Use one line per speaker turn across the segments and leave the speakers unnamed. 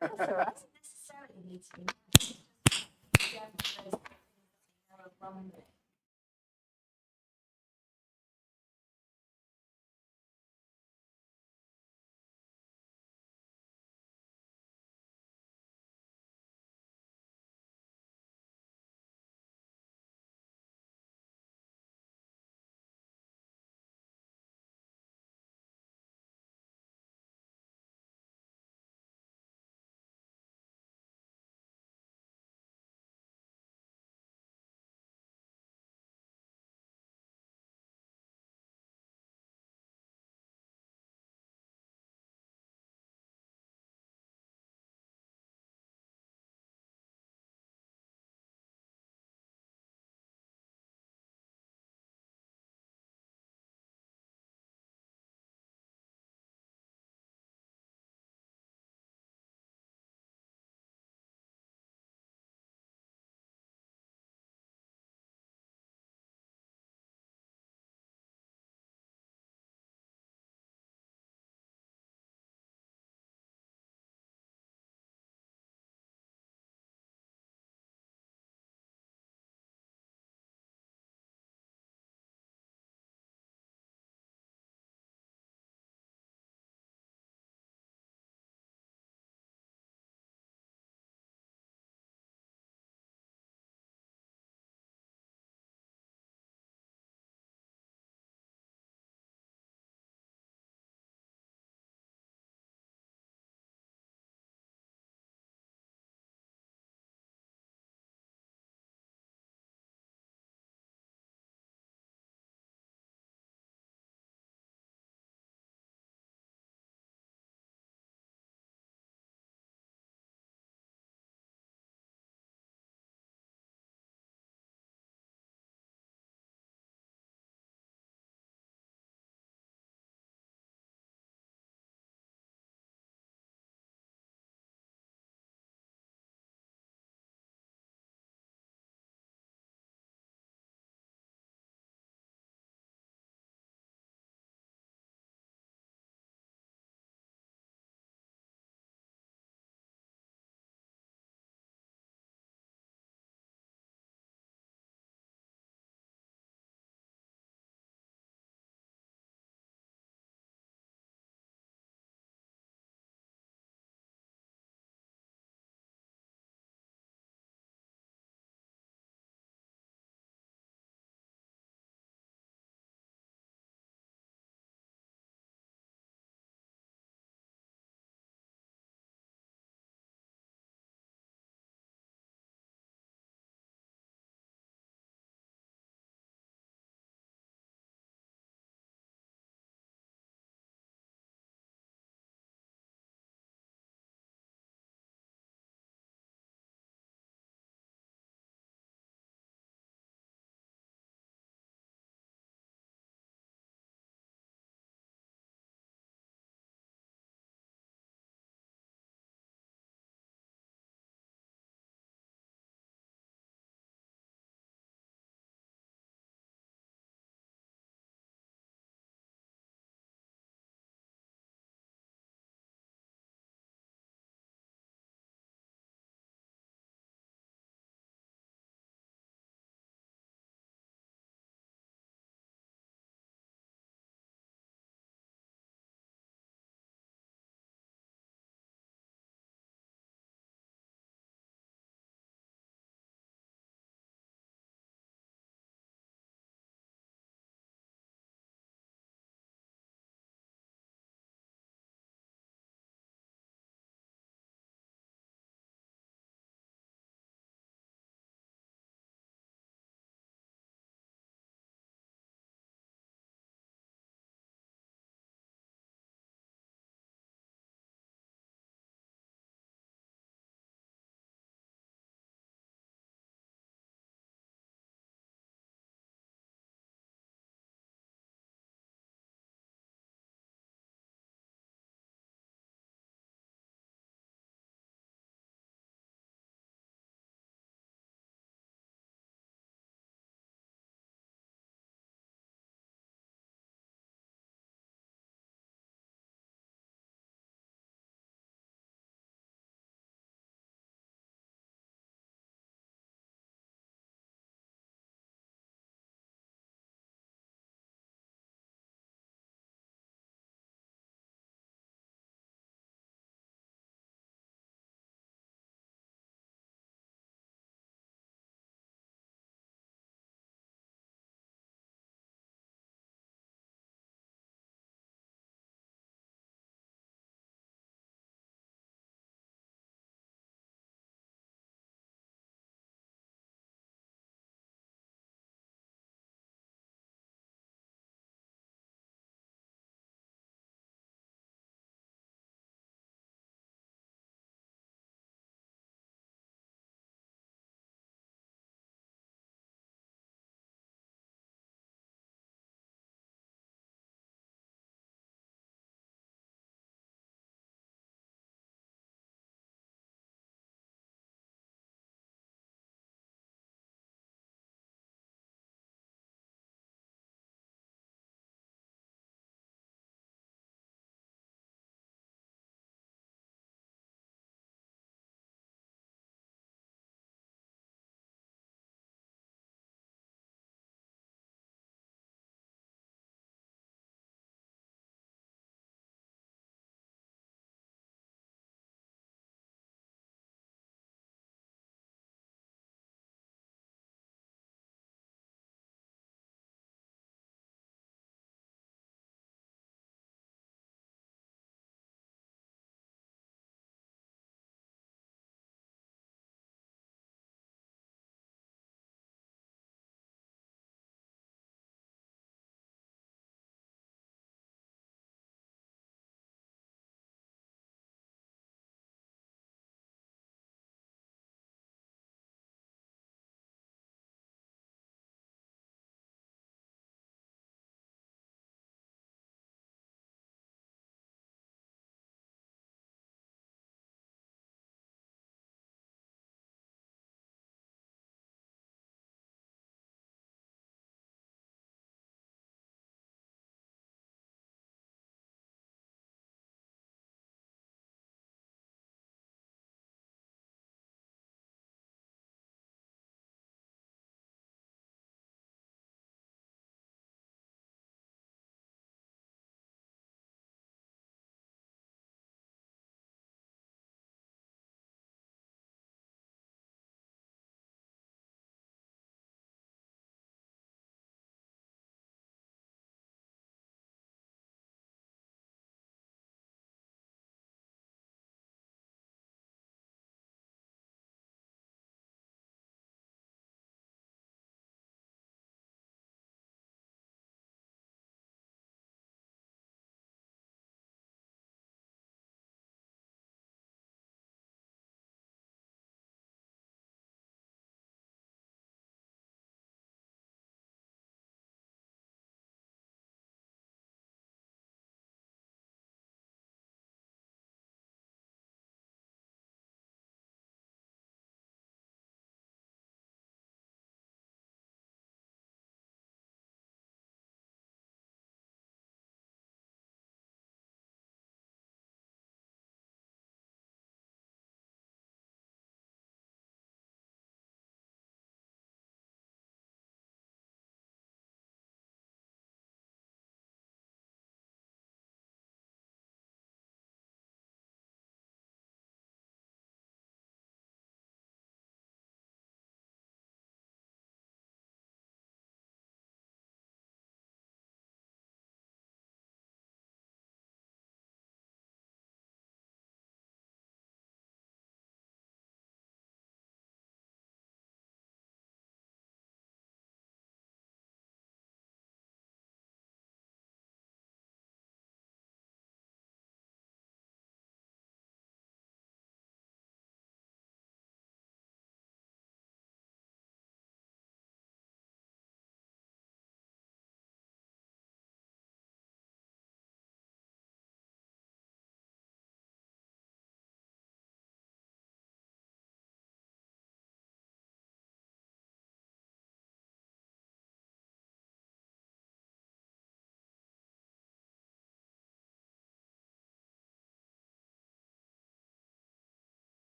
That's all right. Doesn't necessarily need to be nice. It's just those things that are wrong with it.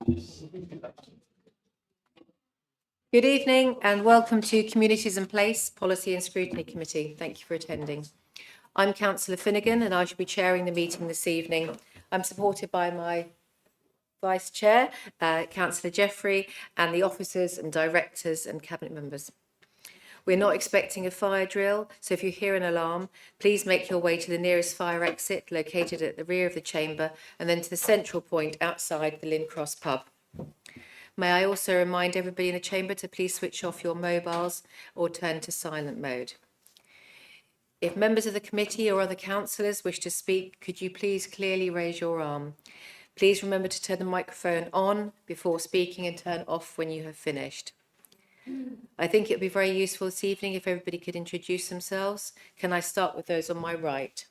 Good evening and welcome to Communities and Place Policy and Scrutiny Committee. Thank you for attending. I'm Councillor Finnegan and I shall be chairing the meeting this evening. I'm supported by my Vice Chair, Councillor Jeffrey, and the officers and directors and cabinet members. We're not expecting a fire drill, so if you hear an alarm, please make your way to the nearest fire exit located at the rear of the chamber and then to the central point outside the Lynn Cross pub. May I also remind everybody in the chamber to please switch off your mobiles or turn to silent mode. If members of the committee or other councillors wish to speak, could you please clearly raise your arm? Please remember to turn the microphone on before speaking and turn off when you have finished. I think it would be very useful this evening if everybody could introduce themselves. Can I start with those on my right?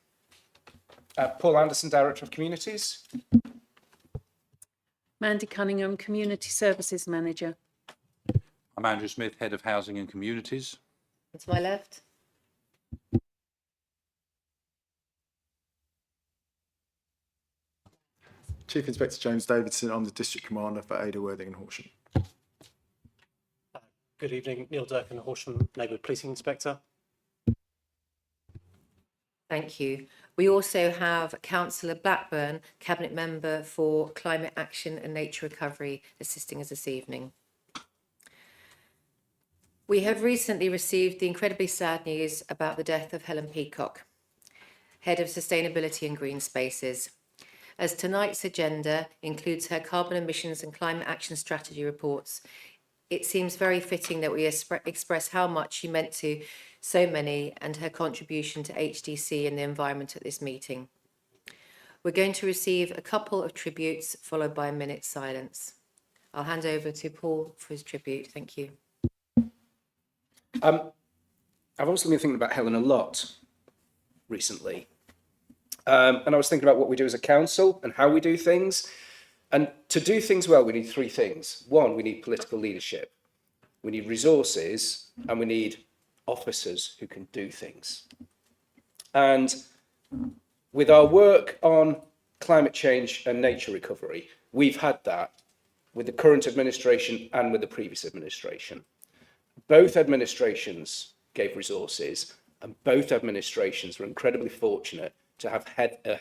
Paul Anderson, Director of Communities.
Mandy Cunningham, Community Services Manager.
I'm Andrew Smith, Head of Housing and Communities.
And to my left?
Chief Inspector James Davidson. I'm the District Commander for Ada, Worthing and Horsham.
Good evening, Neil Durkin, Horsham Neighbourhood Policing Inspector.
Thank you. We also have Councillor Blackburn, Cabinet Member for Climate Action and Nature Recovery, assisting us this evening. We have recently received the incredibly sad news about the death of Helen Peacock, Head of Sustainability and Green Spaces. As tonight's agenda includes her carbon emissions and climate action strategy reports, it seems very fitting that we express how much she meant to so many and her contribution to HDC and the environment at this meeting. We're going to receive a couple of tributes followed by a minute's silence. I'll hand over to Paul for his tribute. Thank you.
I've also been thinking about Helen a lot recently. And I was thinking about what we do as a council and how we do things. And to do things well, we need three things. One, we need political leadership. We need resources and we need officers who can do things. And with our work on climate change and nature recovery, we've had that with the current administration and with the previous administration. Both administrations gave resources and both administrations were incredibly fortunate to have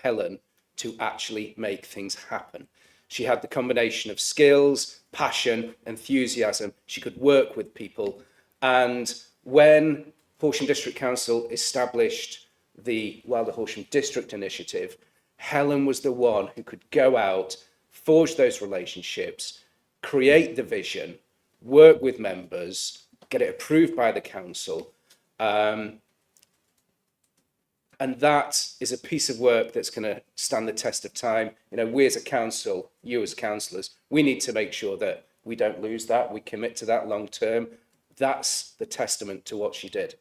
Helen to actually make things happen. She had the combination of skills, passion, enthusiasm. She could work with people. And when Horsham District Council established the Wilder Horsham District Initiative, Helen was the one who could go out, forge those relationships, create the vision, work with members, get it approved by the council. And that is a piece of work that's going to stand the test of time. You know, we as a council, you as councillors, we need to make sure that we don't lose that. We commit to that long term. That's the testament to what she did.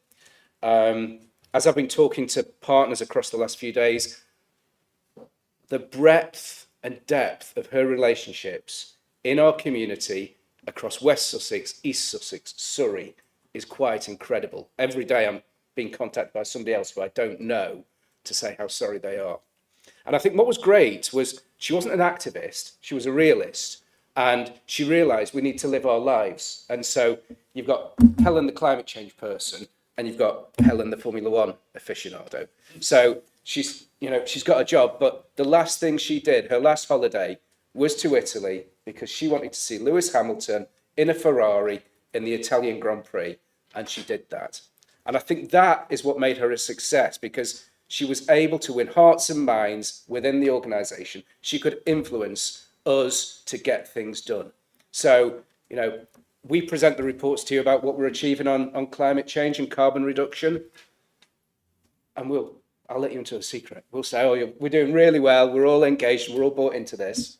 As I've been talking to partners across the last few days, the breadth and depth of her relationships in our community across West Sussex, East Sussex, Surrey is quite incredible. Every day I'm being contacted by somebody else who I don't know to say how sorry they are. And I think what was great was she wasn't an activist, she was a realist. And she realised we need to live our lives. And so you've got Helen, the climate change person, and you've got Helen, the Formula One aficionado. So she's got a job, but the last thing she did, her last holiday, was to Italy because she wanted to see Lewis Hamilton in a Ferrari in the Italian Grand Prix. And she did that. And I think that is what made her a success because she was able to win hearts and minds within the organisation. She could influence us to get things done. So, you know, we present the reports to you about what we're achieving on climate change and carbon reduction. And I'll let you into a secret. We'll say, oh, we're doing really well. We're all engaged. We're all bought into this.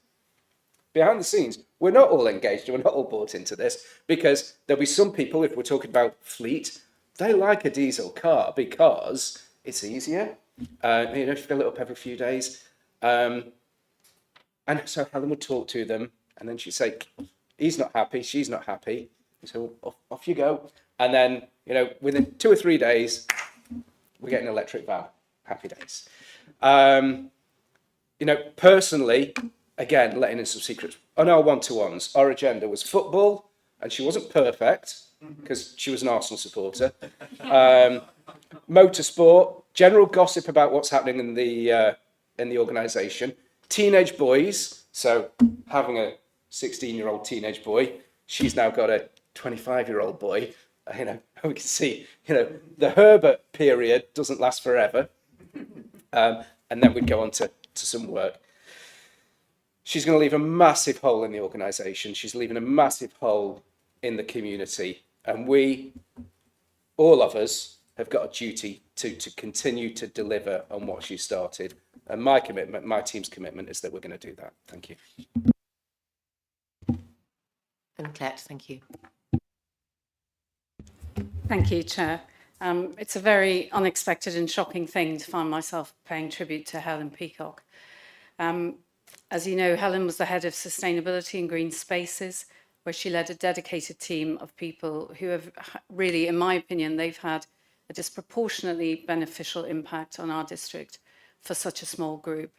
Behind the scenes, we're not all engaged. We're not all bought into this because there'll be some people, if we're talking about fleet, they like a diesel car because it's easier. Fill it up every few days. And so Helen would talk to them and then she'd say, he's not happy, she's not happy. So off you go. And then, within 2 or 3 days, we get an electric van. Happy days. Personally, again, letting in some secrets. On our one-to-ones, our agenda was football, and she wasn't perfect because she was an Arsenal supporter. Motorsport, general gossip about what's happening in the organisation. Teenage boys, so having a 16-year-old teenage boy, she's now got a 25-year-old boy. You know, we can see, you know, the Herbert period doesn't last forever. And then we'd go on to some work. She's going to leave a massive hole in the organisation. She's leaving a massive hole in the community. And we, all of us, have got a duty to continue to deliver on what she started. And my commitment, my team's commitment, is that we're going to do that. Thank you.
And Clet, thank you.
Thank you, Chair. It's a very unexpected and shocking thing to find myself paying tribute to Helen Peacock. As you know, Helen was the head of sustainability and green spaces, where she led a dedicated team of people who have really, in my opinion, they've had a disproportionately beneficial impact on our district for such a small group.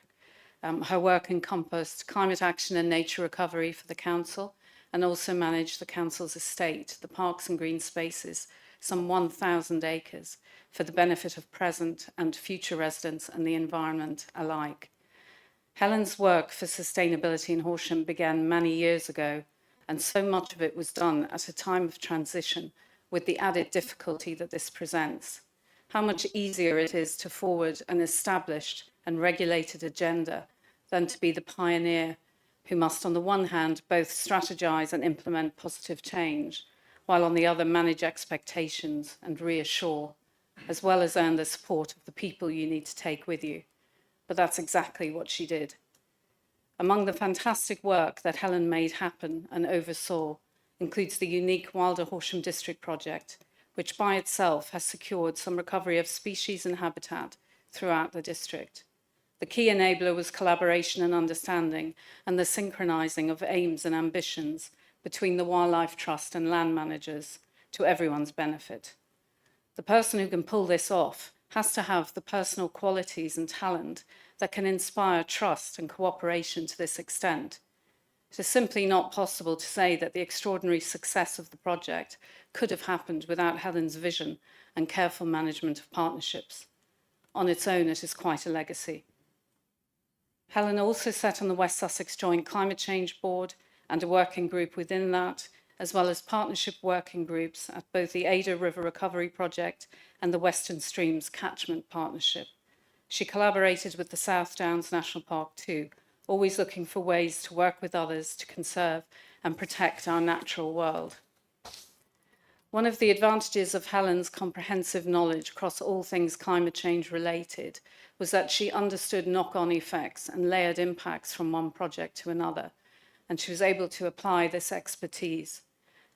Her work encompassed climate action and nature recovery for the council, and also managed the council's estate, the parks and green spaces, some 1,000 acres, for the benefit of present and future residents and the environment alike. Helen's work for sustainability in Horsham began many years ago, and so much of it was done at a time of transition, with the added difficulty that this presents. How much easier it is to forward an established and regulated agenda than to be the pioneer who must, on the one hand, both strategize and implement positive change, while on the other manage expectations and reassure, as well as earn the support of the people you need to take with you. But that's exactly what she did. Among the fantastic work that Helen made happen and oversaw includes the unique Wilder Horsham District project, which by itself has secured some recovery of species and habitat throughout the district. The key enabler was collaboration and understanding, and the synchronizing of aims and ambitions between the Wildlife Trust and land managers to everyone's benefit. The person who can pull this off has to have the personal qualities and talent that can inspire trust and cooperation to this extent. It is simply not possible to say that the extraordinary success of the project could have happened without Helen's vision and careful management of partnerships. On its own, it is quite a legacy. Helen also sat on the West Sussex Joint Climate Change Board and a working group within that, as well as partnership working groups at both the Ada River Recovery Project and the Western Streams Catchment Partnership. She collaborated with the South Downs National Park too, always looking for ways to work with others to conserve and protect our natural world. One of the advantages of Helen's comprehensive knowledge across all things climate change related was that she understood knock-on effects and layered impacts from one project to another, and she was able to apply this expertise.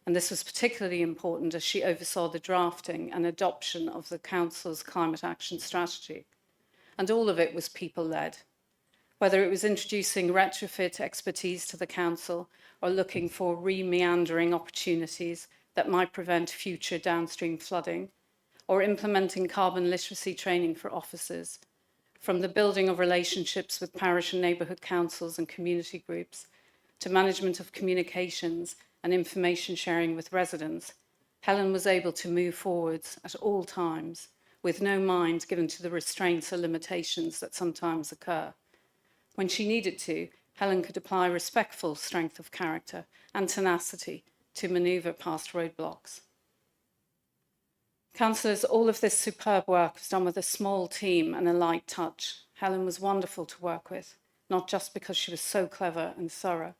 And this was particularly important as she oversaw the drafting and adoption of the Council's climate action strategy. And all of it was people-led. Whether it was introducing retrofit expertise to the Council or looking for re-meandering opportunities that might prevent future downstream flooding, or implementing carbon literacy training for officers, from the building of relationships with parish and neighbourhood councils and community groups, to management of communications and information sharing with residents, Helen was able to move forwards at all times, with no mind given to the restraints or limitations that sometimes occur. When she needed to, Helen could apply respectful strength of character and tenacity to manoeuvre past roadblocks. Councillors, all of this superb work was done with a small team and a light touch. Helen was wonderful to work with, not just because she was so clever and thorough,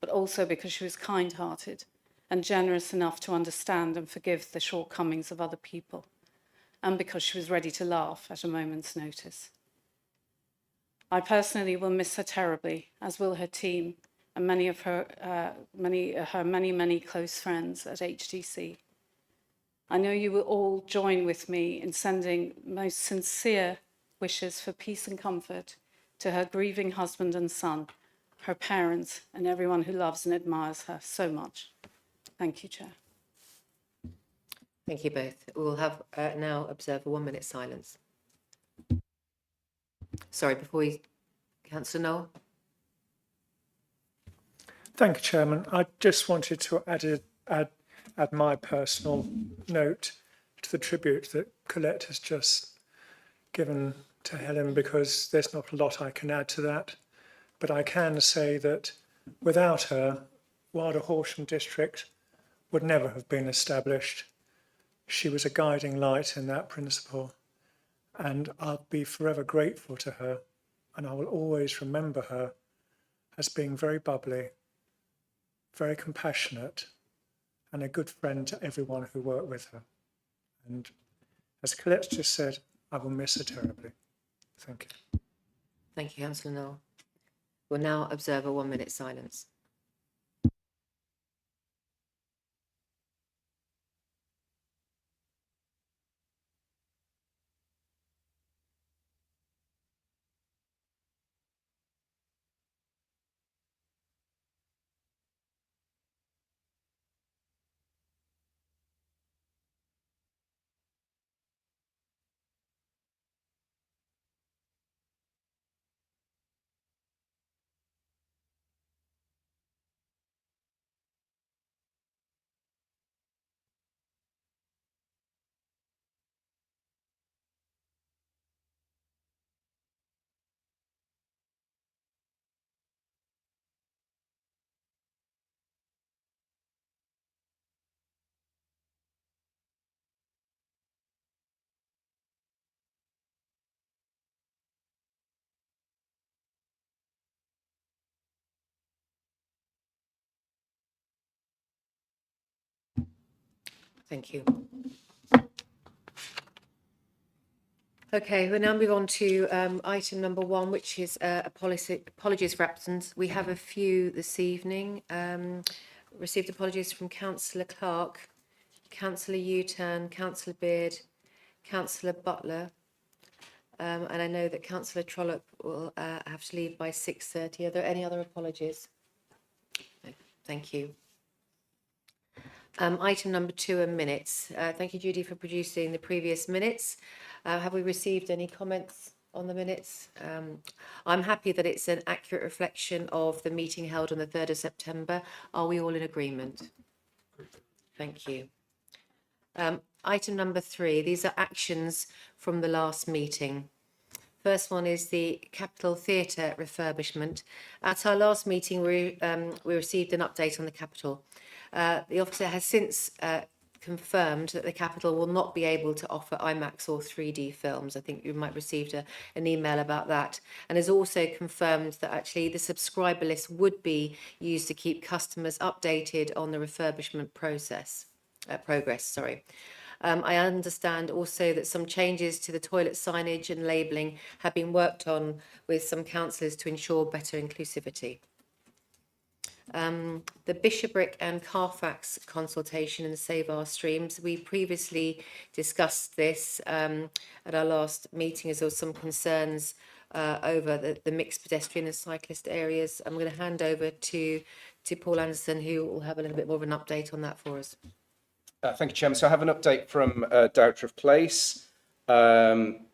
but also because she was kind-hearted and generous enough to understand and forgive the shortcomings of other people, and because she was ready to laugh at a moment's notice. I personally will miss her terribly, as will her team and many of her many close friends at HDC. I know you will all join with me in sending most sincere wishes for peace and comfort to her grieving husband and son, her parents, and everyone who loves and admires her so much. Thank you, Chair.
Thank you both. We will have now observe a 1 minute silence. Sorry, before we, Councillor Noel.
Thank you, Chairman. I just wanted to add my personal note to the tribute that Colette has just given to Helen, because there's not a lot I can add to that. But I can say that without her, Wilder Horsham District would never have been established. She was a guiding light in that principle, and I'll be forever grateful to her, and I will always remember her as being very bubbly, very compassionate, and a good friend to everyone who worked with her. And as Colette just said, I will miss her terribly. Thank you.
Thank you, Councillor Knoll. We'll now observe a 1 minute silence. Thank you. Okay, we'll now move on to item number 1, which is apologies for absence. We have a few this evening. Received apologies from Councillor Clark, Councillor U-Turn, Councillor Beard, Councillor Butler, and I know that Councillor Trollope will have to leave by 6:30. Are there any other apologies? No, thank you. Item number 2 are minutes. Thank you, Judy, for producing the previous minutes. Have we received any comments on the minutes? I'm happy that it's an accurate reflection of the meeting held on the 3rd of September. Are we all in agreement? Thank you. Item number 3, these are actions from the last meeting. First one is the Capitol Theatre refurbishment. At our last meeting, we received an update on the Capitol. The officer has since confirmed that the Capitol will not be able to offer IMAX or 3D films. I think you might have received an email about that. And has also confirmed that actually the subscriber list would be used to keep customers updated on the refurbishment progress. I understand also that some changes to the toilet signage and labelling have been worked on with some councillors to ensure better inclusivity. The Bishopric and Carfax consultation and Save Our Streams. We previously discussed this at our last meeting, as there were some concerns over the mixed pedestrian and cyclist areas. I'm going to hand over to Paul Anderson, who will have a little bit more of an update on that for us.
Thank you, Chairman. So I have an update from Director of Place that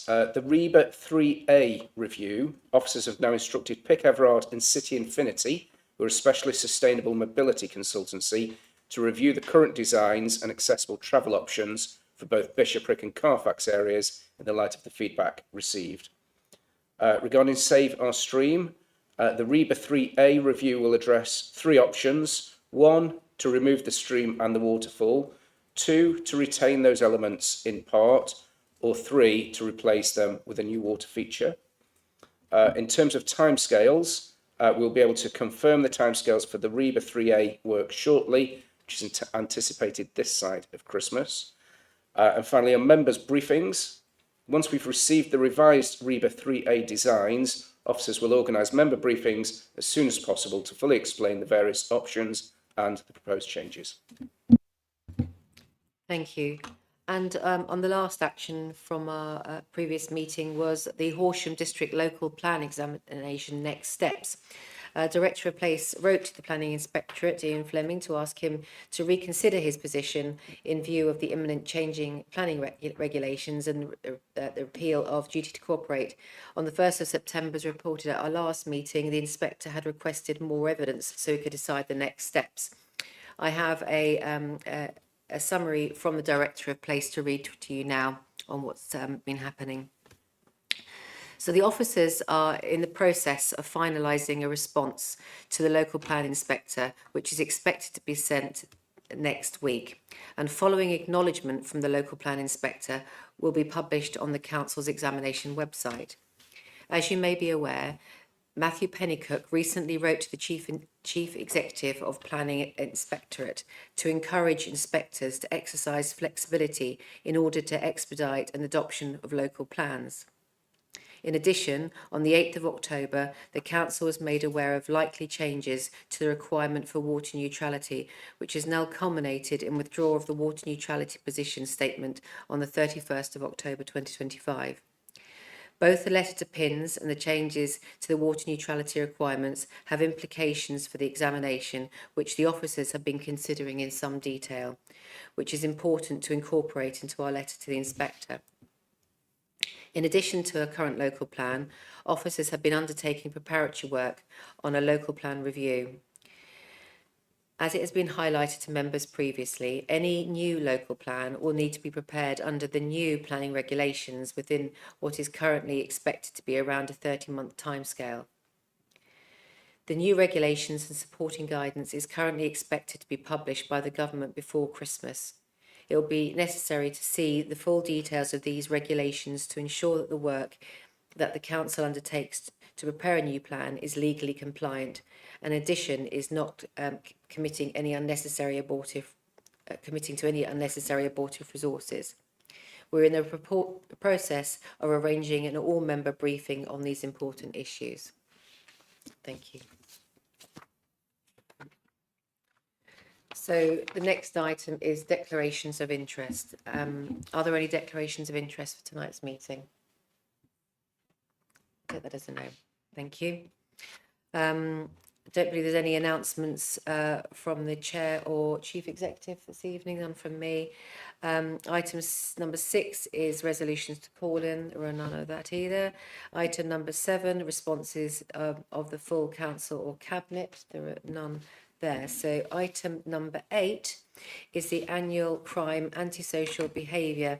the REBA 3A review, officers have now instructed Pick Everard and City Infinity, who are a specialist sustainable mobility consultancy, to review the current designs and accessible travel options for both Bishopric and Carfax areas in the light of the feedback received. Regarding Save Our Stream, the REBA 3A review will address 3 options. 1, to remove the stream and the waterfall. 2, to retain those elements in part. Or 3, to replace them with a new water feature. In terms of timescales, we'll be able to confirm the timescales for the REBA 3A work shortly, which is anticipated this side of Christmas. And finally, on members' briefings, once we've received the revised REBA 3A designs, officers will organise member briefings as soon as possible to fully explain the various options and the proposed changes.
Thank you. And on the last action from our previous meeting was the Horsham District Local Plan Examination Next Steps. Director of Place wrote to the Planning Inspectorate, Ian Fleming, to ask him to reconsider his position in view of the imminent changing planning regulations and the repeal of duty to cooperate. On the 1st of September, as reported at our last meeting, the inspector had requested more evidence so he could decide the next steps. I have a summary from the Director of Place to read to you now on what's been happening. So the officers are in the process of finalising a response to the local plan inspector, which is expected to be sent next week. And following acknowledgement from the local plan inspector will be published on the council's examination website. As you may be aware, Matthew Pennycook recently wrote to the Chief Executive of Planning Inspectorate to encourage inspectors to exercise flexibility in order to expedite an adoption of local plans. In addition, on the 8th of October, the Council was made aware of likely changes to the requirement for water neutrality, which has now culminated in withdrawal of the water neutrality position statement on the 31st of October 2025. Both the letter to PINS and the changes to the water neutrality requirements have implications for the examination, which the officers have been considering in some detail, which is important to incorporate into our letter to the inspector. In addition to a current local plan, officers have been undertaking preparatory work on a local plan review. As it has been highlighted to members previously, any new local plan will need to be prepared under the new planning regulations within what is currently expected to be around a 30-month timescale. The new regulations and supporting guidance is currently expected to be published by the government before Christmas. It will be necessary to see the full details of these regulations to ensure that the work that the council undertakes to prepare a new plan is legally compliant, and in addition is not committing to any unnecessary abortive resources. We're in the process of arranging an all-member briefing on these important issues. Thank you. So the next item is declarations of interest. Are there any declarations of interest for tonight's meeting? Take that as a no. Thank you. I don't believe there's any announcements from the chair or chief executive this evening, none from me. Item number 6 is resolutions to call in. There are none of that either. Item number 7, responses of the full council or cabinet. There are none there. So item number 8 is the annual crime antisocial behaviour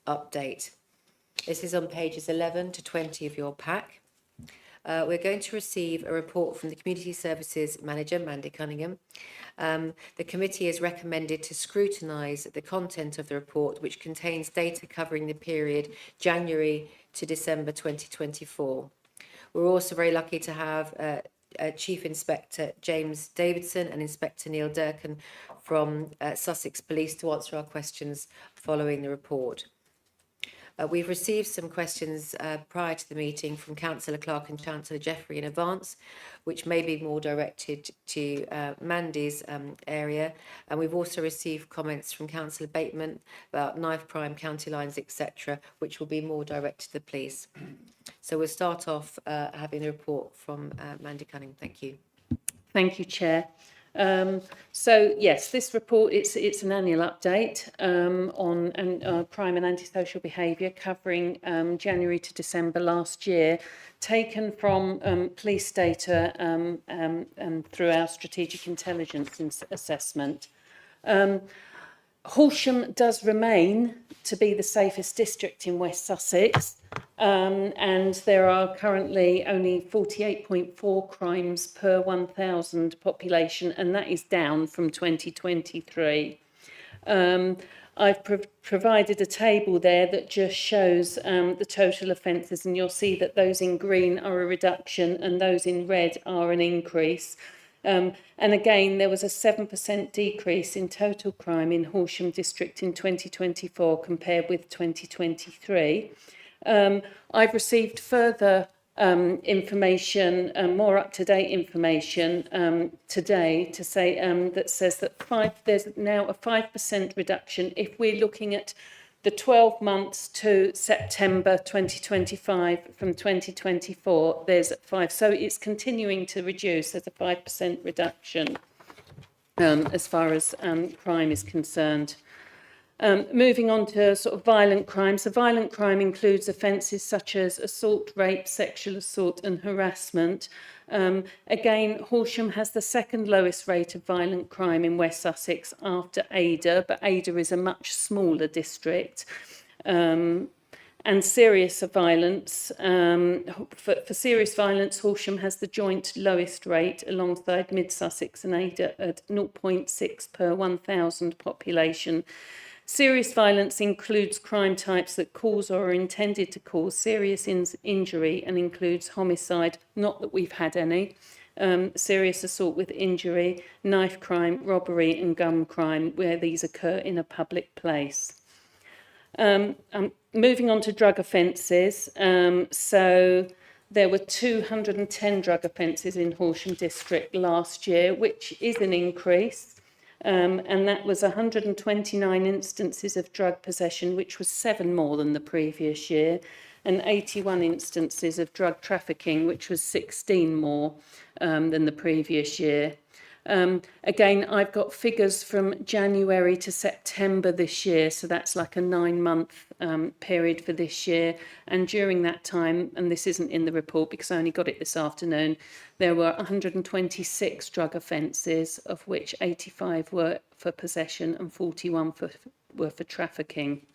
update. This is on pages 11 to 20 of your pack. We're going to receive a report from the Community Services Manager, Mandy Cunningham. The committee has recommended to scrutinise the content of the report, which contains data covering the period January to December 2024. We're also very lucky to have Chief Inspector James Davidson and Inspector Neil Durkin from Sussex Police to answer our questions following the report. We've received some questions prior to the meeting from Councillor Clark and Chancellor Jeffrey in advance, which may be more directed to Mandy's area. And we've also received comments from Councillor Bateman about knife crime, county lines, etc., which will be more directed to the police. So we'll start off having a report from Mandy Cunningham. Thank you.
Thank you, Chair. So yes, this report, it's an annual update on crime and antisocial behaviour covering January to December last year, taken from police data and through our strategic intelligence assessment. Horsham does remain to be the safest district in West Sussex, and there are currently only 48.4 crimes per 1,000 population, and that is down from 2023. I've provided a table there that just shows the total offences, and you'll see that those in green are a reduction and those in red are an increase. And again, there was a 7% decrease in total crime in Horsham District in 2024 compared with 2023. I've received further information, more up-to-date information today to say that says that there's now a 5% reduction if we're looking at the 12 months to September 2025 from 2024, there's 5. So it's continuing to reduce. There's a 5% reduction as far as crime is concerned. Moving on to sort of violent crime. So violent crime includes offences such as assault, rape, sexual assault and harassment. Again, Horsham has the second lowest rate of violent crime in West Sussex after Ada, but Ada is a much smaller district. And serious violence, for serious violence, Horsham has the joint lowest rate alongside Mid Sussex and Ada at 0.6 per 1,000 population. Serious violence includes crime types that cause or are intended to cause serious injury and includes homicide, not that we've had any, serious assault with injury, knife crime, robbery and gun crime, where these occur in a public place. Moving on to drug offences, so there were 210 drug offences in Horsham District last year, which is an increase. And that was 129 instances of drug possession, which was 7 more than the previous year, and 81 instances of drug trafficking, which was 16 more than the previous year. Again, I've got figures from January to September this year, so that's like a 9-month period for this year. And during that time, and this isn't in the report because I only got it this afternoon, there were 126 drug offences, of which 85 were for possession and 41 were for trafficking.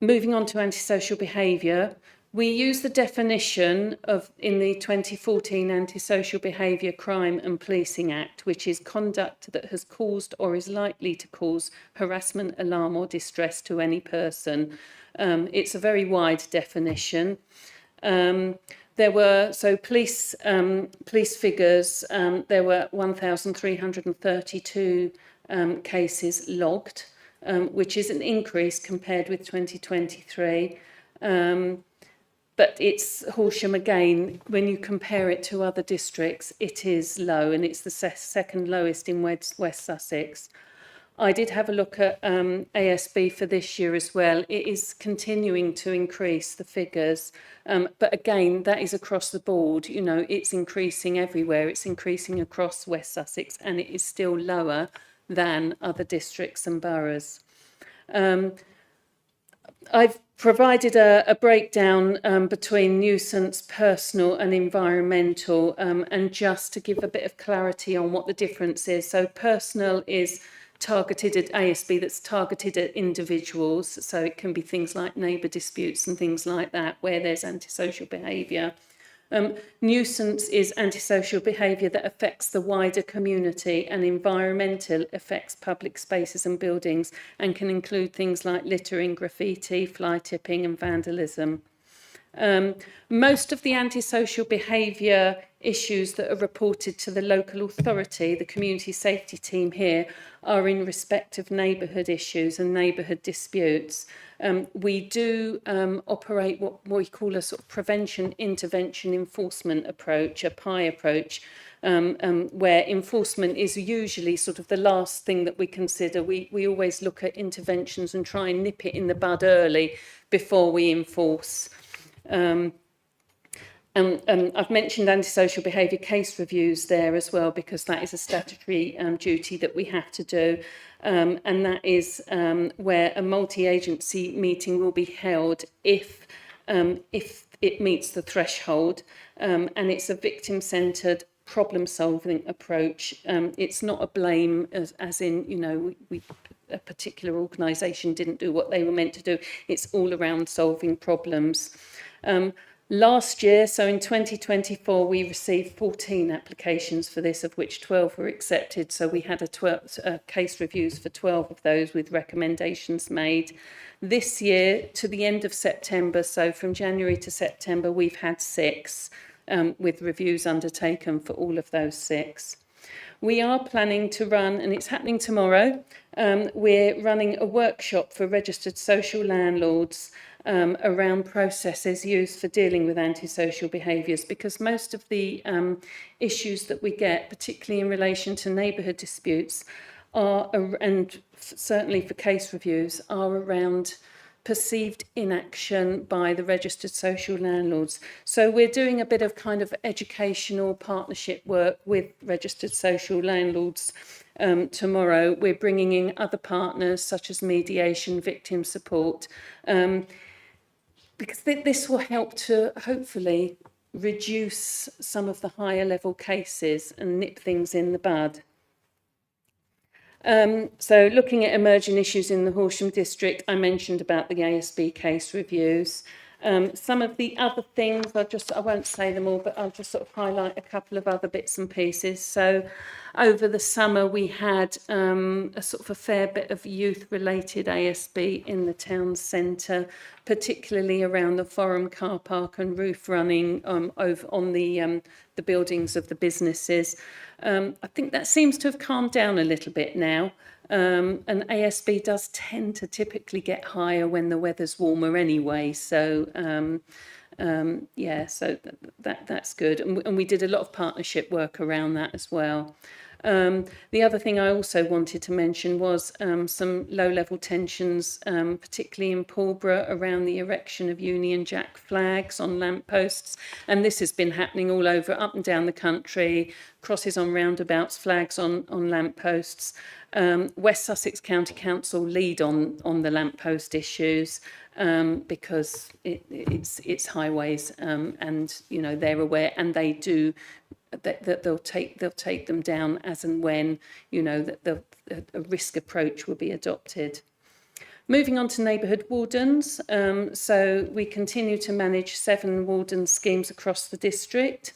Moving on to antisocial behaviour, we use the definition in the 2014 Antisocial Behaviour Crime and Policing Act, which is conduct that has caused or is likely to cause harassment, alarm or distress to any person. It's a very wide definition. There were, so police figures, there were 1,332 cases logged, which is an increase compared with 2023. But it's Horsham, again, when you compare it to other districts, it is low, and it's the second lowest in West Sussex. I did have a look at ASB for this year as well. It is continuing to increase the figures, but again, that is across the board. You know, it's increasing everywhere. It's increasing across West Sussex, and it is still lower than other districts and boroughs. I've provided a breakdown between nuisance, personal and environmental, and just to give a bit of clarity on what the difference is. So personal is targeted at ASB, that's targeted at individuals. So it can be things like neighbour disputes and things like that, where there's antisocial behaviour. Nuisance is antisocial behaviour that affects the wider community, and environmental affects public spaces and buildings and can include things like littering, graffiti, fly tipping and vandalism. Most of the antisocial behaviour issues that are reported to the local authority, the community safety team here, are in respect of neighbourhood issues and neighbourhood disputes. We do operate what we call a sort of prevention, intervention, enforcement approach, a PI approach, where enforcement is usually sort of the last thing that we consider. We always look at interventions and try and nip it in the bud early before we enforce. I've mentioned antisocial behaviour case reviews there as well, because that is a statutory duty that we have to do. And that is where a multi-agency meeting will be held if it meets the threshold. And it's a victim-centred problem-solving approach. It's not a blame as in, you know, a particular organisation didn't do what they were meant to do. It's all around solving problems. Last year, so in 2024, we received 14 applications for this, of which 12 were accepted. So we had case reviews for 12 of those with recommendations made. This year, to the end of September, so from January to September, we've had 6 with reviews undertaken for all of those 6. We are planning to run, and it's happening tomorrow, we're running a workshop for registered social landlords around processes used for dealing with antisocial behaviours, because most of the issues that we get, particularly in relation to neighbourhood disputes, and certainly for case reviews, are around perceived inaction by the registered social landlords. So we're doing a bit of kind of educational partnership work with registered social landlords. Tomorrow we're bringing in other partners such as mediation, victim support, because this will help to hopefully reduce some of the higher level cases and nip things in the bud. So looking at emerging issues in the Horsham district, I mentioned about the ASB case reviews. Some of the other things, I won't say them all, but I'll just sort of highlight a couple of other bits and pieces. So over the summer, we had a sort of a fair bit of youth-related ASB in the town centre, particularly around the Forum car park and roof running over on the buildings of the businesses. I think that seems to have calmed down a little bit now. And ASB does tend to typically get higher when the weather's warmer anyway. So, yeah, so that's good. And we did a lot of partnership work around that as well. The other thing I also wanted to mention was some low-level tensions, particularly in Pulborough, around the erection of Union Jack flags on lampposts. And this has been happening all over, up and down the country, crosses on roundabouts, flags on lampposts. West Sussex County Council lead on the lamppost issues because it's highways and, you know, they're aware and they do that they'll take them down as and when, you know, that a risk approach will be adopted. Moving on to neighbourhood wardens, so we continue to manage 7 warden schemes across the district.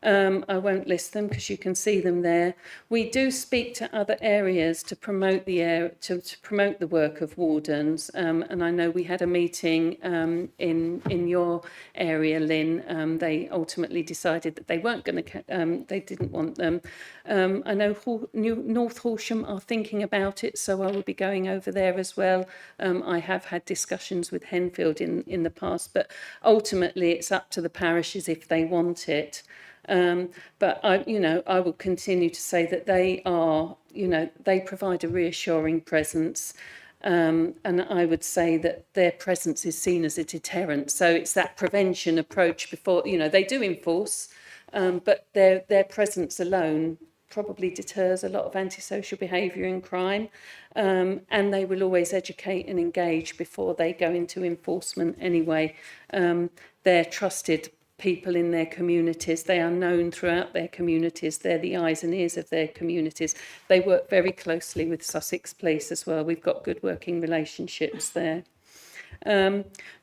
I won't list them because you can see them there. We do speak to other areas to promote to promote the work of wardens, and I know we had a meeting in your area, Lynn. They ultimately decided that they weren't going to, they didn't want them. I know North Horsham are thinking about it, so I will be going over there as well. I have had discussions with Henfield in the past, but ultimately it's up to the parishes if they want it. But I will continue to say that they are, they provide a reassuring presence. And I would say that their presence is seen as a deterrent. So it's that prevention approach before, they do enforce, but their presence alone probably deters a lot of antisocial behaviour and crime. And they will always educate and engage before they go into enforcement anyway. They're trusted people in their communities. They are known throughout their communities. They're the eyes and ears of their communities. They work very closely with Sussex Police as well. We've got good working relationships there.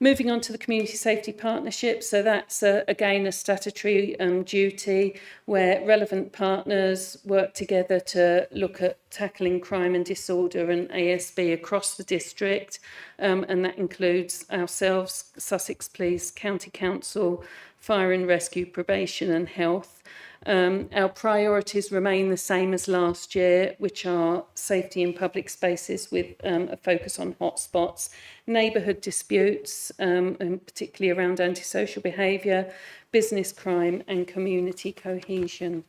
Moving on to the Community Safety Partnership. So that's, again, a statutory duty where relevant partners work together to look at tackling crime and disorder and ASB across the district. And that includes ourselves, Sussex Police, County Council, Fire and Rescue, Probation and Health. Our priorities remain the same as last year, which are safety in public spaces with a focus on hotspots, neighbourhood disputes, and particularly around antisocial behaviour, business crime and community cohesion.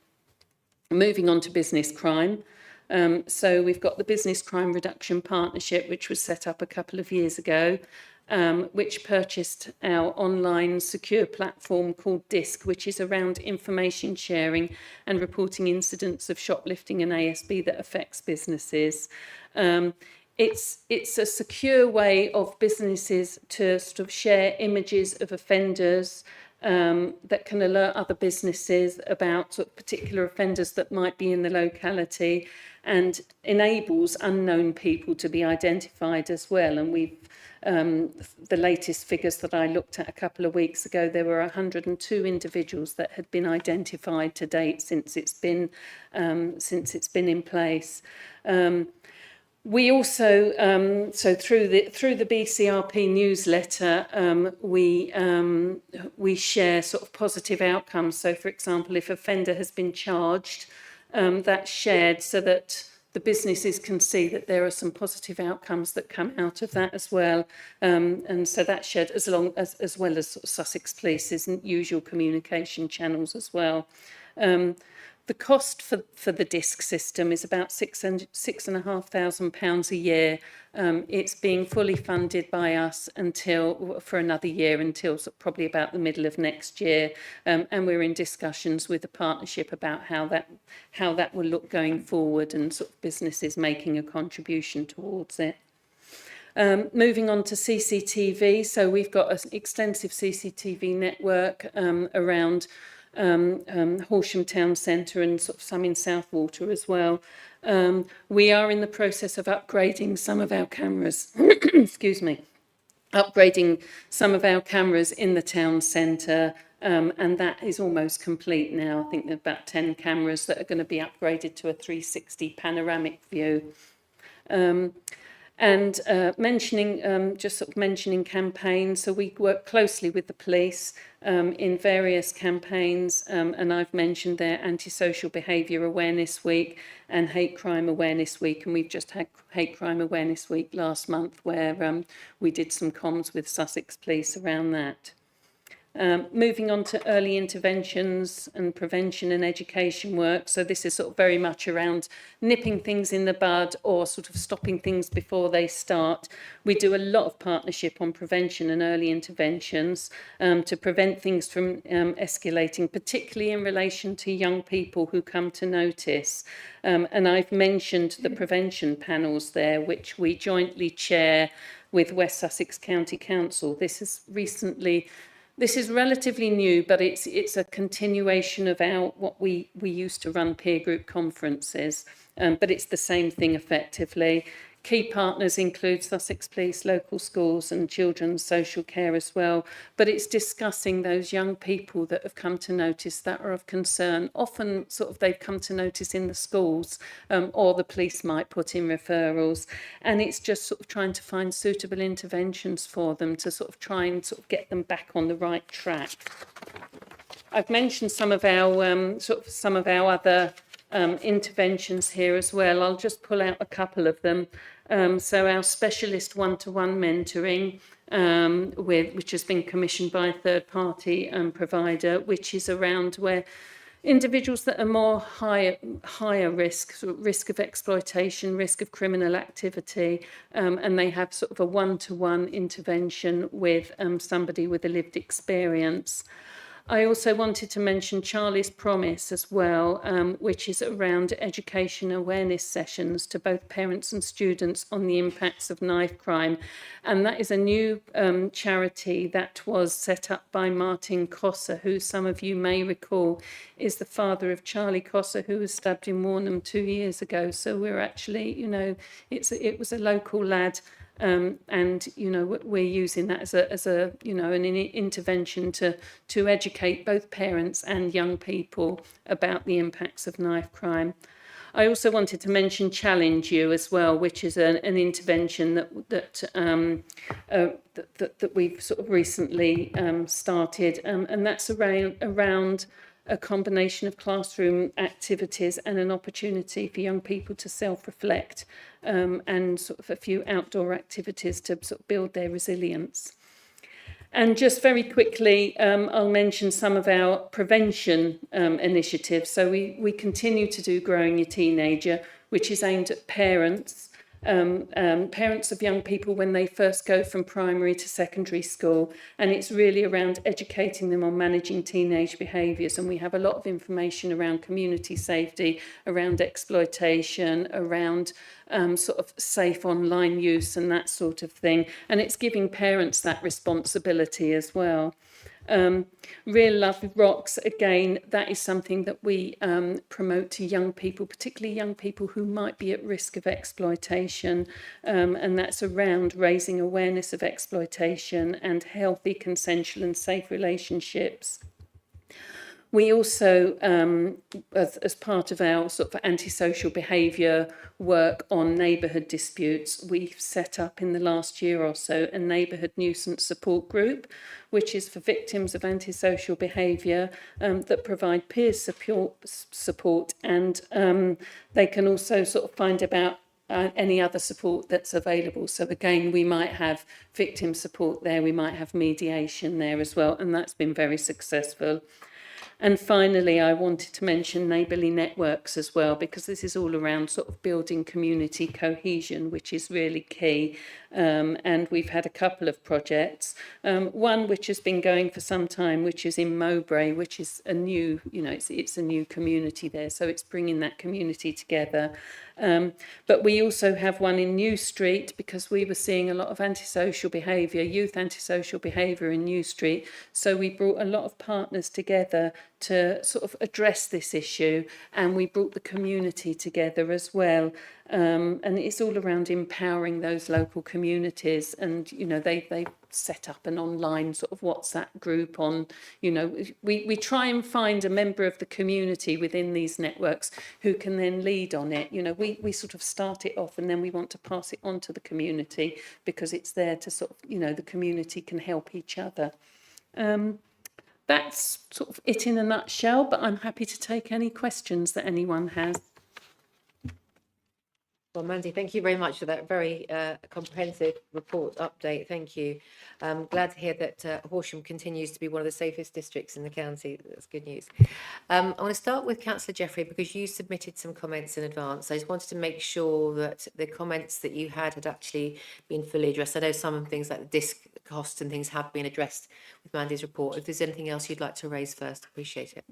Moving on to business crime. So we've got the Business Crime Reduction Partnership, which was set up a couple of years ago, which purchased our online secure platform called DISC, which is around information sharing and reporting incidents of shoplifting and ASB that affects businesses. It's a secure way of businesses to sort of share images of offenders that can alert other businesses about sort of particular offenders that might be in the locality, and enables unknown people to be identified as well. And we've the latest figures that I looked at a couple of weeks ago, there were 102 individuals that had been identified to date since it's been in place. We also, so through the BCRP newsletter, we share sort of positive outcomes. So, for example, if offender has been charged, that's shared so that the businesses can see that there are some positive outcomes that come out of that as well. And so that's shared as well as sort of Sussex Police's usual communication channels as well. The cost for the disc system is about £6,500 a year. It's being fully funded by us for another year until probably about the middle of next year, and we're in discussions with the partnership about how that will look going forward, and sort of businesses making a contribution towards it. Moving on to CCTV, so we've got an extensive CCTV network around Horsham Town Centre and sort of some in Southwater as well. We are in the process of upgrading some of our cameras, upgrading some of our cameras in the town centre, and that is almost complete now. I think there are about 10 cameras that are going to be upgraded to a 360 panoramic view. Mentioning campaigns, so we work closely with the police in various campaigns, and I've mentioned their Antisocial Behaviour Awareness Week and Hate Crime Awareness Week, and we've just had Hate Crime Awareness Week last month where we did some comms with Sussex Police around that. Moving on to early interventions and prevention and education work. So this is sort of very much around nipping things in the bud or sort of stopping things before they start. We do a lot of partnership on prevention and early interventions to prevent things from escalating, particularly in relation to young people who come to notice. And I've mentioned the prevention panels there, which we jointly chair with West Sussex County Council. This is relatively new, but it's a continuation of what we used to run peer group conferences, but it's the same thing effectively. Key partners include Sussex Police, local schools and children's social care as well, but it's discussing those young people that have come to notice that are of concern. Often sort of they've come to notice in the schools, or the police might put in referrals, and it's just sort of trying to find suitable interventions for them to sort of try and sort of get them back on the right track. I've mentioned some of our other interventions here as well. I'll just pull out a couple of them. So our specialist one-to-one mentoring, which has been commissioned by a third-party provider, which is around where individuals that are more higher risk, sort of risk of exploitation, risk of criminal activity, and they have sort of a one-to-one intervention with somebody with a lived experience. I also wanted to mention Charlie's Promise as well, which is around education awareness sessions to both parents and students on the impacts of knife crime. And that is a new charity that was set up by Martin Cossa, who some of you may recall is the father of Charlie Cossa, who was stabbed in Warnham 2 years ago. So we're actually, it was a local lad. And we're using that as a an intervention to educate both parents and young people about the impacts of knife crime. I also wanted to mention Challenge You as well, which is an intervention that we've sort of recently started, and that's around a combination of classroom activities and an opportunity for young people to self-reflect, and sort of a few outdoor activities to sort of build their resilience. And just very quickly, I'll mention some of our prevention initiatives. So we continue to do Growing Your Teenager, which is aimed at parents of young people when they first go from primary to secondary school, and it's really around educating them on managing teenage behaviours. And we have a lot of information around community safety, around exploitation, around sort of safe online use and that sort of thing, and it's giving parents that responsibility as well. Real Love Rocks, again, that is something that we promote to young people, particularly young people who might be at risk of exploitation, and that's around raising awareness of exploitation and healthy, consensual and safe relationships. We also, as part of our sort of antisocial behaviour work on neighbourhood disputes, we've set up in the last year or so a neighbourhood nuisance support group, which is for victims of antisocial behaviour, that provide peer support, and they can also sort of find about any other support that's available. So again, we might have victim support there, we might have mediation there as well, and that's been very successful.
And finally, I wanted to mention neighbourly networks as well, because this is all around sort of building community cohesion, which is really key. And we've had a couple of projects, one which has been going for some time, which is in Mowbray, which is a new, it's a new community there. So it's bringing that community together. But we also have one in New Street, because we were seeing a lot of antisocial behaviour, youth antisocial behaviour in New Street. So we brought a lot of partners together to sort of address this issue, and we brought the community together as well. And it's all around empowering those local communities, and they set up an online sort of WhatsApp group on, we try and find a member of the community within these networks who can then lead on it. We sort of start it off, and then we want to pass it on to the community, because it's there to sort of, the community can help each other. That's sort of it in a nutshell, but I'm happy to take any questions that anyone has.
Well, Mandy, thank you very much for that very comprehensive report update. Thank you. I'm glad to hear that Horsham continues to be one of the safest districts in the county. That's good news. I want to start with Councillor Jeffrey, because you submitted some comments in advance. I just wanted to make sure that the comments that you had actually been fully addressed. I know some things like the disc costs and things have been addressed with Mandy's report. If there's anything else you'd like to raise first, appreciate it.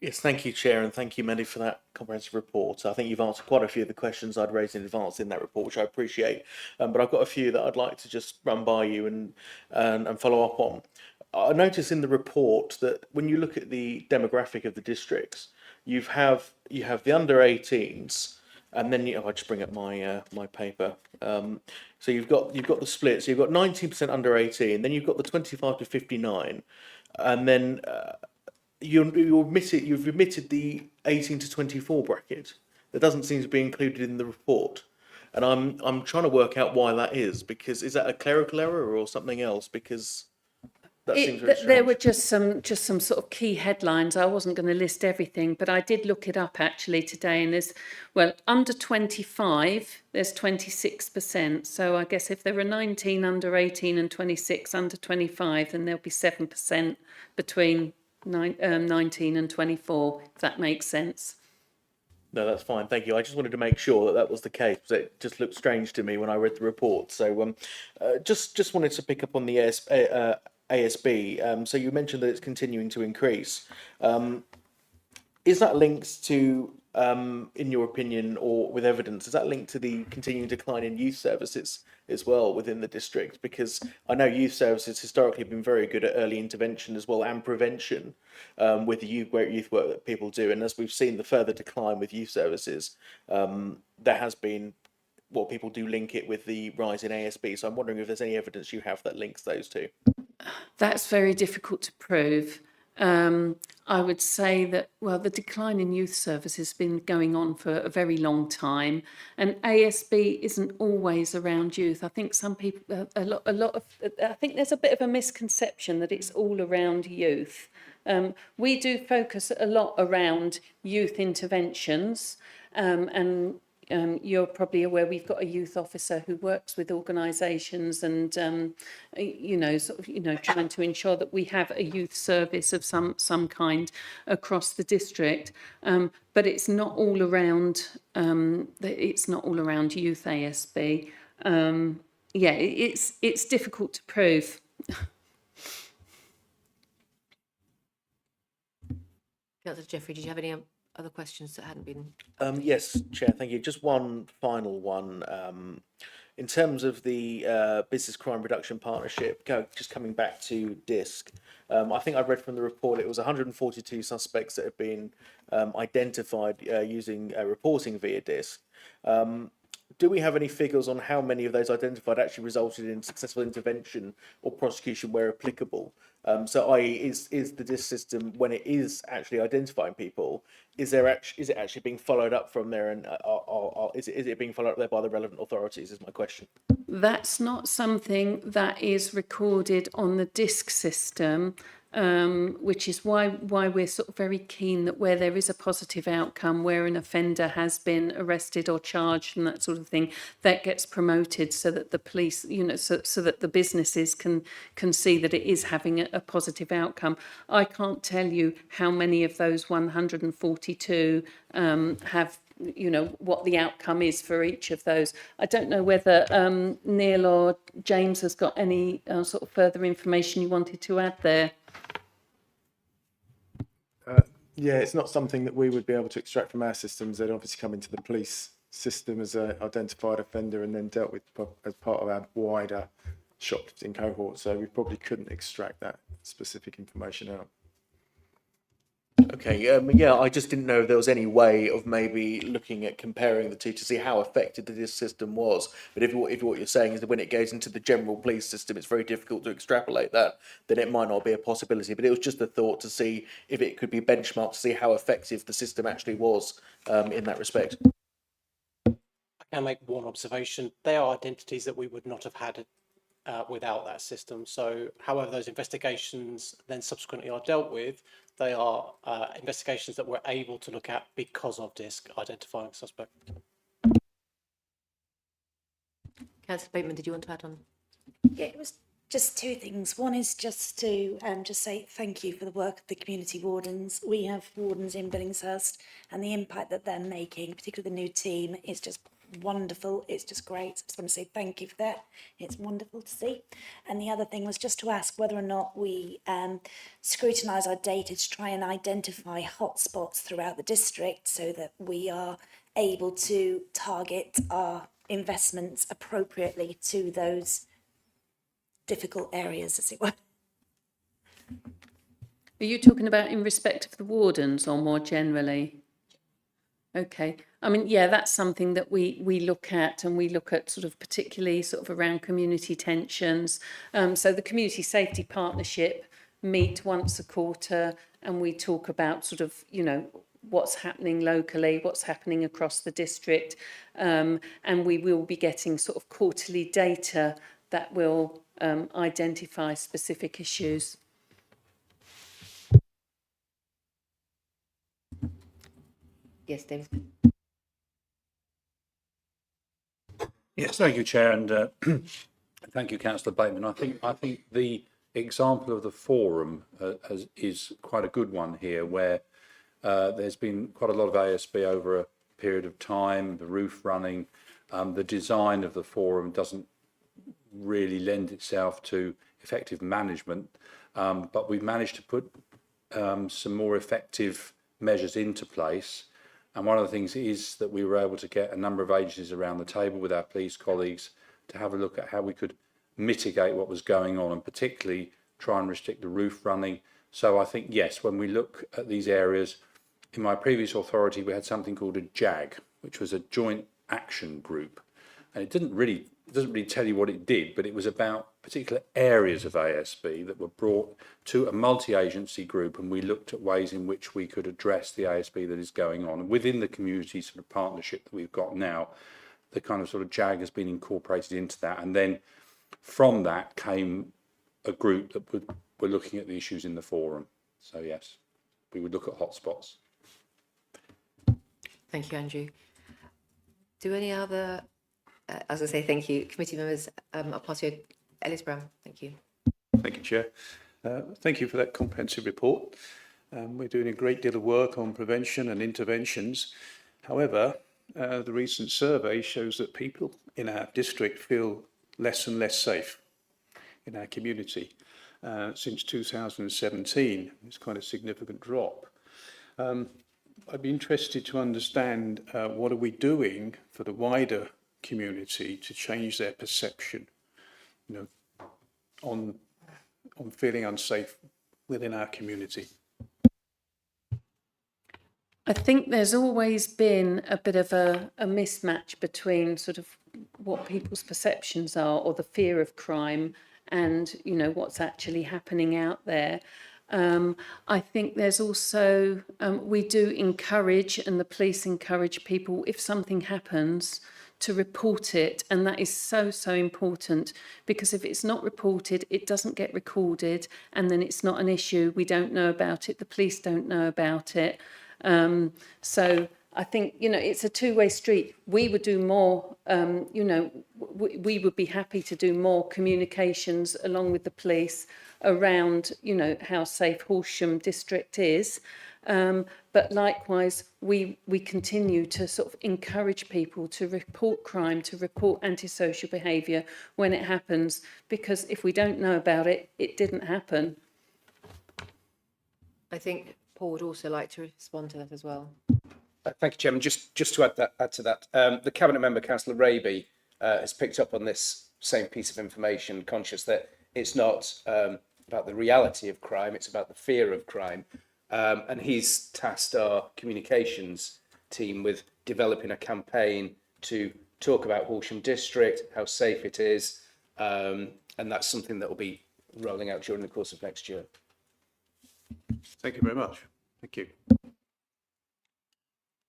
Yes, thank you, Chair, and thank you, Mandy, for that comprehensive report. I think you've answered quite a few of the questions I'd raised in advance in that report, which I appreciate. But I've got a few that I'd like to just run by you and follow up on. I notice in the report that when you look at the demographic of the districts, you have the under 18s, and then I'll just bring up my my paper. So you've got the split. So you've got 19% under 18, then you've got the 25 to 59, and then you've omitted the 18 to 24 bracket. That doesn't seem to be included in the report, and I'm trying to work out why that is. Because is that a clerical error or something else? Because that seems very strange.
There were just some sort of key headlines. I wasn't going to list everything, but I did look it up actually today, and there's, well, under 25, there's 26%. So I guess if there are 19 under 18 and 26 under 25, then there'll be 7% between 19 and 24, if that makes sense.
No, that's fine. Thank you. I just wanted to make sure that was the case, because it just looked strange to me when I read the report. So just wanted to pick up on the ASB. So you mentioned that it's continuing to increase. Is that linked to, in your opinion, or with evidence, is that linked to the continuing decline in youth services as well within the district? Because I know youth services historically have been very good at early intervention as well, and prevention with the youth work that people do. And as we've seen the further decline with youth services, there has been, well, people do link it with the rise in ASB. So I'm wondering if there's any evidence you have that links those two.
That's very difficult to prove. I would say that, well, the decline in youth service has been going on for a very long time, and ASB isn't always around youth. I think some people, I think there's a bit of a misconception that it's all around youth. We do focus a lot around youth interventions, and you're probably aware we've got a youth officer who works with organisations and, trying to ensure that we have a youth service of some kind across the district. But it's not all around. It's not all around youth ASB. It's difficult to prove.
Councillor Jeffrey, did you have any other questions that hadn't been?
Yes, Chair, thank you. Just one final one. In terms of the Business Crime Reduction Partnership, just coming back to DISC, I think I read from the report it was 142 suspects that have been identified using reporting via DISC. Do we have any figures on how many of those identified actually resulted in successful intervention or prosecution where applicable? So, i.e., is the DISC system, when it is actually identifying people, is it actually being followed up from there, and is it being followed up there by the relevant authorities? Is my question.
That's not something that is recorded on the DISC system, which is why we're sort of very keen that where there is a positive outcome, where an offender has been arrested or charged and that sort of thing, that gets promoted so that the police, so that the businesses can see that it is having a positive outcome. I can't tell you how many of those 142 have, what the outcome is for each of those. I don't know whether Neil or James has got any sort of further information you wanted to add there.
Yeah, it's not something that we would be able to extract from our systems. They'd obviously come into the police system as an identified offender and then dealt with as part of our wider shoplifting cohort. So we probably couldn't extract that specific information out.
Okay, yeah, I just didn't know if there was any way of maybe looking at comparing the two to see how effective this system was. But if what you're saying is that when it goes into the general police system, it's very difficult to extrapolate that, then it might not be a possibility. But it was just a thought to see if it could be benchmarked to see how effective the system actually was in that respect.
I can make one observation. They are identities that we would not have had without that system. So however those investigations then subsequently are dealt with, they are investigations that we're able to look at because of DISC identifying suspect.
Councillor Bateman, did you want to add on?
Yeah, it was just two things. One is just to just say thank you for the work of the community wardens. We have wardens in Billingshurst, and the impact that they're making, particularly the new team, is just wonderful. It's just great. I just want to say thank you for that. It's wonderful to see. And the other thing was just to ask whether or not we scrutinise our data to try and identify hotspots throughout the district so that we are able to target our investments appropriately to those difficult areas, as it were.
Are you talking about in respect of the wardens or more generally? Okay. I mean, yeah, that's something that we look at, and we look at sort of particularly sort of around community tensions. So the Community Safety Partnership meet once a quarter, and we talk about sort of, what's happening locally, what's happening across the district. And we will be getting sort of quarterly data that will identify specific issues.
Yes, David.
Yes, thank you, Chair, and thank you, Councillor Bateman. I think the example of the forum is quite a good one here, where there's been quite a lot of ASB over a period of time. The roof running, the design of the forum doesn't really lend itself to effective management, but we've managed to put some more effective measures into place. And one of the things is that we were able to get a number of agencies around the table with our police colleagues to have a look at how we could mitigate what was going on, and particularly try and restrict the roof running. So I think, yes, when we look at these areas, in my previous authority, we had something called a JAG, which was a joint action group. And it doesn't really tell you what it did, but it was about particular areas of ASB that were brought to a multi-agency group, and we looked at ways in which we could address the ASB that is going on. And within the community sort of partnership that we've got now, the kind of sort of JAG has been incorporated into that. And then from that came a group that were looking at the issues in the forum. So yes, we would look at hotspots.
Thank you, Andrew. Do any other, as I say, thank you, committee members, I'll pass you Ellis Brown. Thank you.
Thank you, Chair. Thank you for that comprehensive report. We're doing a great deal of work on prevention and interventions. However, the recent survey shows that people in our district feel less and less safe in our community. Since 2017, it's quite a significant drop. I'd be interested to understand what are we doing for the community to change their perception, on feeling unsafe within our community.
I think there's always been a bit of a mismatch between sort of what people's perceptions are or the fear of crime and, you know, what's actually happening out there. I think there's also, we do encourage, and the police encourage people, if something happens, to report it, and that is so important, because if it's not reported, it doesn't get recorded, and then it's not an issue. We don't know about it, the police don't know about it. So I think, you know, it's a two-way street. We would do more, you know, we would be happy to do more communications along with the police around, you know, how safe Horsham district is. But likewise, we continue to sort of encourage people to report crime, to report antisocial behaviour when it happens, because if we don't know about it, it didn't happen.
I think Paul would also like to respond to that as well.
Thank you, Chairman. Just to add to that, the Cabinet Member, Councillor Raby, has picked up on this same piece of information, conscious that it's not about the reality of crime, it's about the fear of crime. And he's tasked our communications team with developing a campaign to talk about Horsham District, how safe it is, and that's something that will be rolling out during the course of next year.
Thank you very much. Thank you.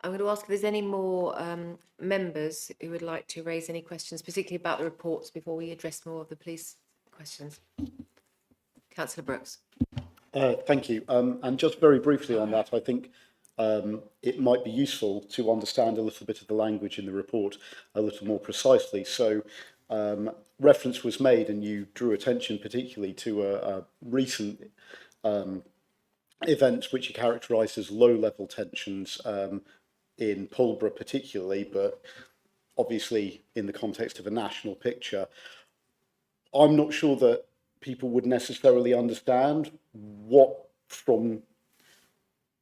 I'm going to ask if there's any more members who would like to raise any questions, particularly about the reports, before we address more of the police questions. Councillor Brooks.
Thank you. And just very briefly on that, I think it might be useful to understand a little bit of the language in the report a little more precisely. So reference was made, and you drew attention particularly to a recent event which you characterised as low-level tensions in Pulborough particularly, but obviously in the context of a national picture. I'm not sure that people would necessarily understand what, from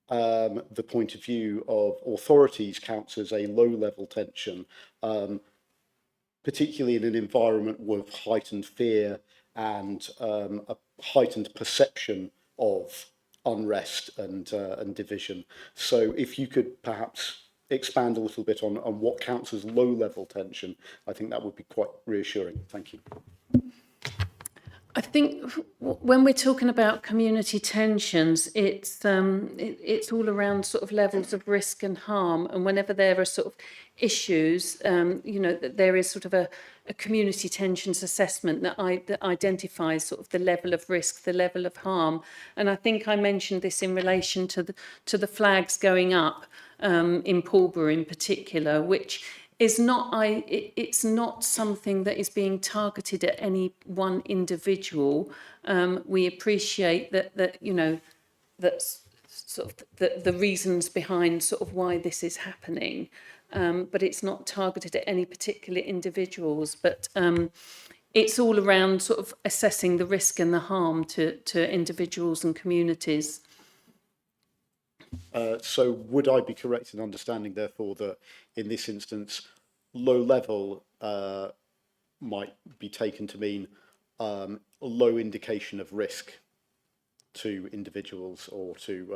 the point of view of authorities, counts as a low-level tension, particularly in an environment with heightened fear and a heightened perception of unrest and division. So if you could perhaps expand a little bit on what counts as low-level tension, I think that would be quite reassuring. Thank you.
I think when we're talking about community tensions, it's all around sort of levels of risk and harm. And whenever there are sort of issues, you know, that there is sort of a community tensions assessment that identifies sort of the level of risk, the level of harm. And I think I mentioned this in relation to the flags going up in Pulborough in particular, which is not it's not something that is being targeted at any one individual. We appreciate that you know, that's sort of the reasons behind sort of why this is happening, but it's not targeted at any particular individuals. But it's all around sort of assessing the risk and the harm to individuals and communities.
So would I be correct in understanding, therefore, that in this instance, low level might be taken to mean a low indication of risk to individuals or to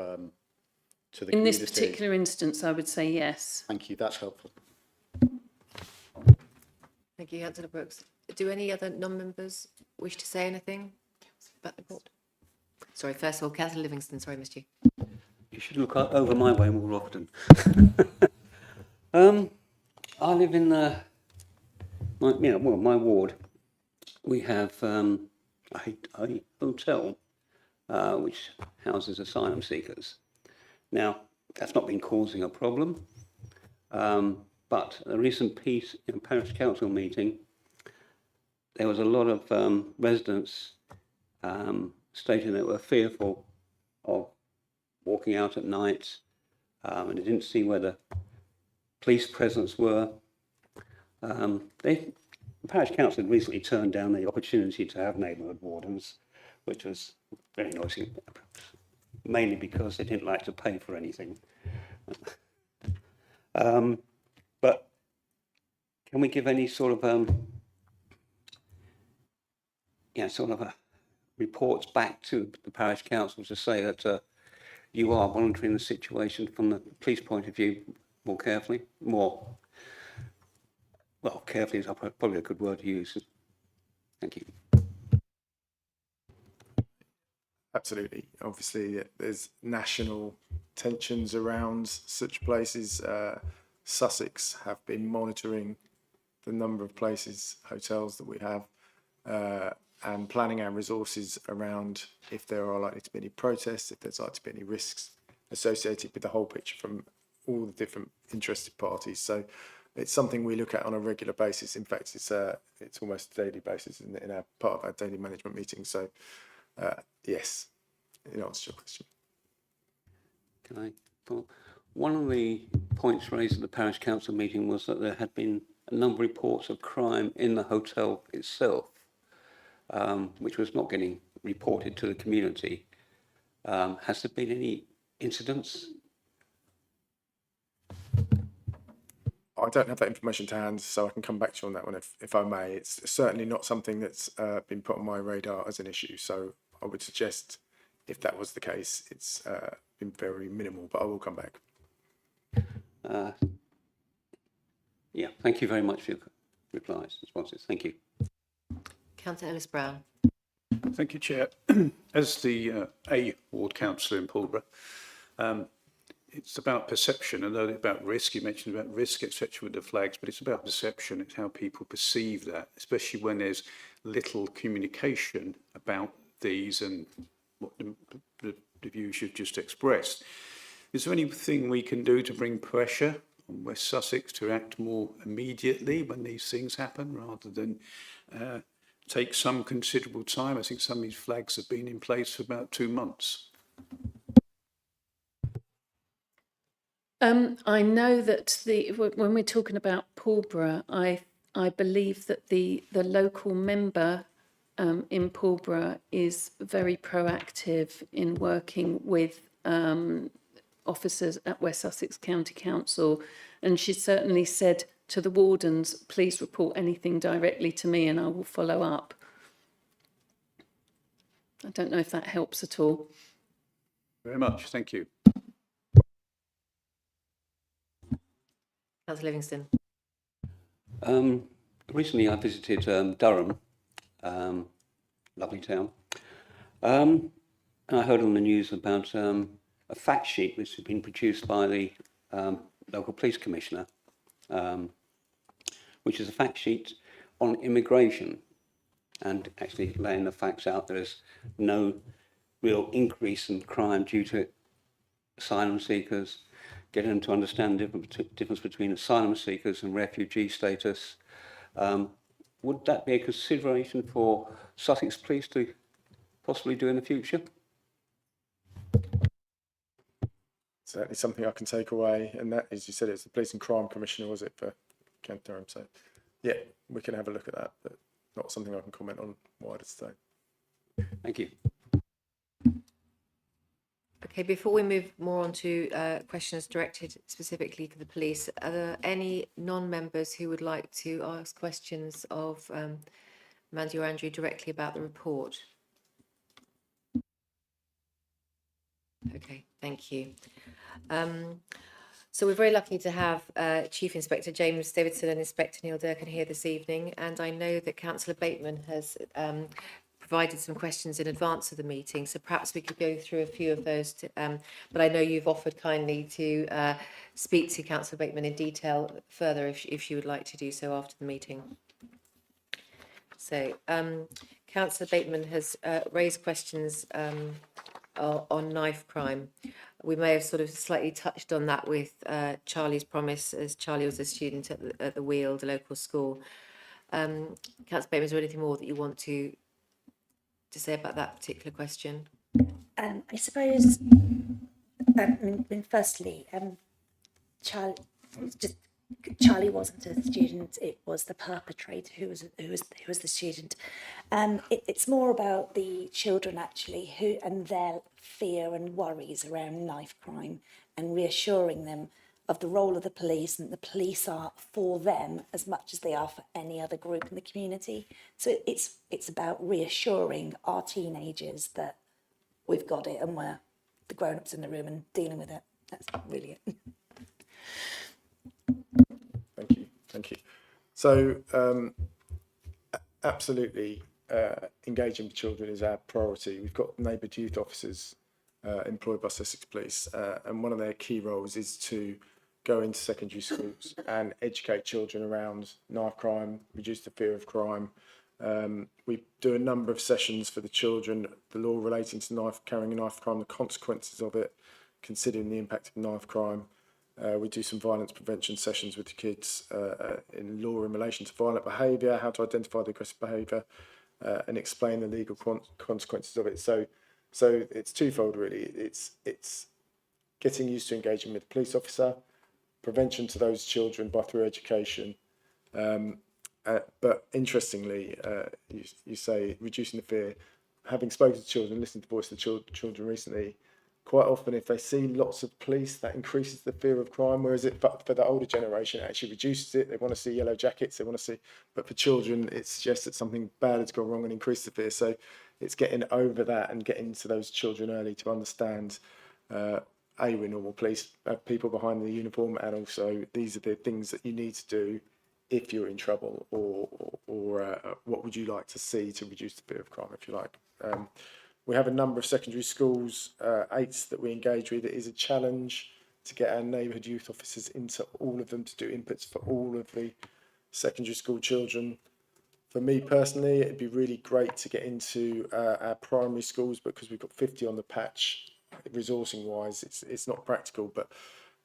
the community?
In this particular instance, I would say yes.
Thank you, that's helpful.
Thank you, Councillor Brooks. Do any other non-members wish to say anything about the report? Sorry, first of all, Councillor Livingston. Sorry, missed you.
You should look over my way more often. I live in my ward. We have a hotel which houses asylum seekers. Now, that's not been causing a problem, but a recent parish council meeting, there was a lot of residents stating they were fearful of walking out at night, and they didn't see where the police presence were. The parish council had recently turned down the opportunity to have neighbourhood wardens, which was very noisy, mainly because they didn't like to pay for anything. But can we give any sort of reports back to the parish council to say that you are monitoring the situation from the police point of view more carefully? Carefully is probably a good word to use. Thank you.
Absolutely. Obviously, there's national tensions around such places. Sussex have been monitoring the number of places, hotels that we have, and planning our resources around if there are likely to be any protests, if there's likely to be any risks associated with the whole picture from all the different interested parties. So it's something we look at on a regular basis. In fact, it's almost a daily basis in our part of our daily management meetings. So yes, in answer to your question.
Can I follow? One of the points raised at the parish council meeting was that there had been a number of reports of crime in the hotel itself, which was not getting reported to the community. Has there been any incidents?
I don't have that information to hand, so I can come back to you on that one if I may. It's certainly not something that's been put on my radar as an issue. So I would suggest, if that was the case, it's been very minimal, but I will come back.
Yeah, thank you very much for your replies, responses. Thank you.
Councillor Ellis-Brown.
Thank you, Chair. As the A Ward Councillor in Pulborough, it's about perception, and about risk. You mentioned about risk, etc., with the flags, but it's about perception. It's how people perceive that, especially when there's little communication about these and what the views you've just expressed. Is there anything we can do to bring pressure on West Sussex to act more immediately when these things happen, rather than take some considerable time? I think some of these flags have been in place for about 2 months.
I know that when we're talking about Pulborough, I believe that the local member in Pulborough is very proactive in working with officers at West Sussex County Council, and she certainly said to the wardens, please report anything directly to me and I will follow up. I don't know if that helps at all.
Very much, thank you.
Councillor Livingston.
Recently I visited Durham, lovely town, and I heard on the news about a fact sheet which had been produced by the local police commissioner, which is a fact sheet on immigration, and actually laying the facts out. There's no real increase in crime due to asylum seekers, getting them to understand the difference between asylum seekers and refugee status. Would that be a consideration for Sussex Police to possibly do in the future?
Certainly something I can take away, and that, as you said, it's the Police and Crime Commissioner, was it, for County Durham? So yeah, we can have a look at that, but not something I can comment on wider today.
Thank you.
Okay, before we move more on to questions directed specifically to the police, are there any non-members who would like to ask questions of Mandy or Andrew directly about the report? Okay, thank you. So we're very lucky to have Chief Inspector James Davidson and Inspector Neil Durkin here this evening, and I know that Councillor Bateman has provided some questions in advance of the meeting, so perhaps we could go through a few of those, but I know you've offered kindly to speak to Councillor Bateman in detail further if you would like to do so after the meeting. So Councillor Bateman has raised questions on knife crime. We may have sort of slightly touched on that with Charlie's promise, as Charlie was a student at the Weald, the local school. Councillor Bateman, is there anything more that you want to say about that particular question?
I suppose, firstly, Charlie wasn't a student; it was the perpetrator who was the student. It's more about the children actually and their fear and worries around knife crime, and reassuring them of the role of the police, and the police are for them as much as they are for any other group in the community. So it's about reassuring our teenagers that we've got it and we're the grown-ups in the room and dealing with it. That's really it.
Thank you. So absolutely, engaging with children is our priority. We've got neighbourhood youth officers employed by Sussex Police, and one of their key roles is to go into secondary schools and educate children around knife crime, reduce the fear of crime. We do a number of sessions for the children, the law relating to carrying a knife crime, the consequences of it, considering the impact of knife crime. We do some violence prevention sessions with the kids in law in relation to violent behaviour, how to identify the aggressive behaviour, and explain the legal consequences of it. So it's twofold really. It's getting used to engaging with the police officer, prevention to those children through education. But interestingly, you say reducing the fear. Having spoken to children, listened to the voice of the children recently, quite often if they see lots of police, that increases the fear of crime, whereas for the older generation, it actually reduces it. They want to see yellow jackets, they want to see, but for children, it suggests that something bad has gone wrong and increased the fear. So it's getting over that and getting to those children early to understand, we're normal police, people behind the uniform, and also these are the things that you need to do if you're in trouble, or what would you like to see to reduce the fear of crime, if you like. We have a number of secondary schools, 8 that we engage with. It is a challenge to get our neighbourhood youth officers into all of them to do inputs for all of the secondary school children. For me personally, it'd be really great to get into our primary schools, because we've got 50 on the patch. Resourcing wise, it's not practical, but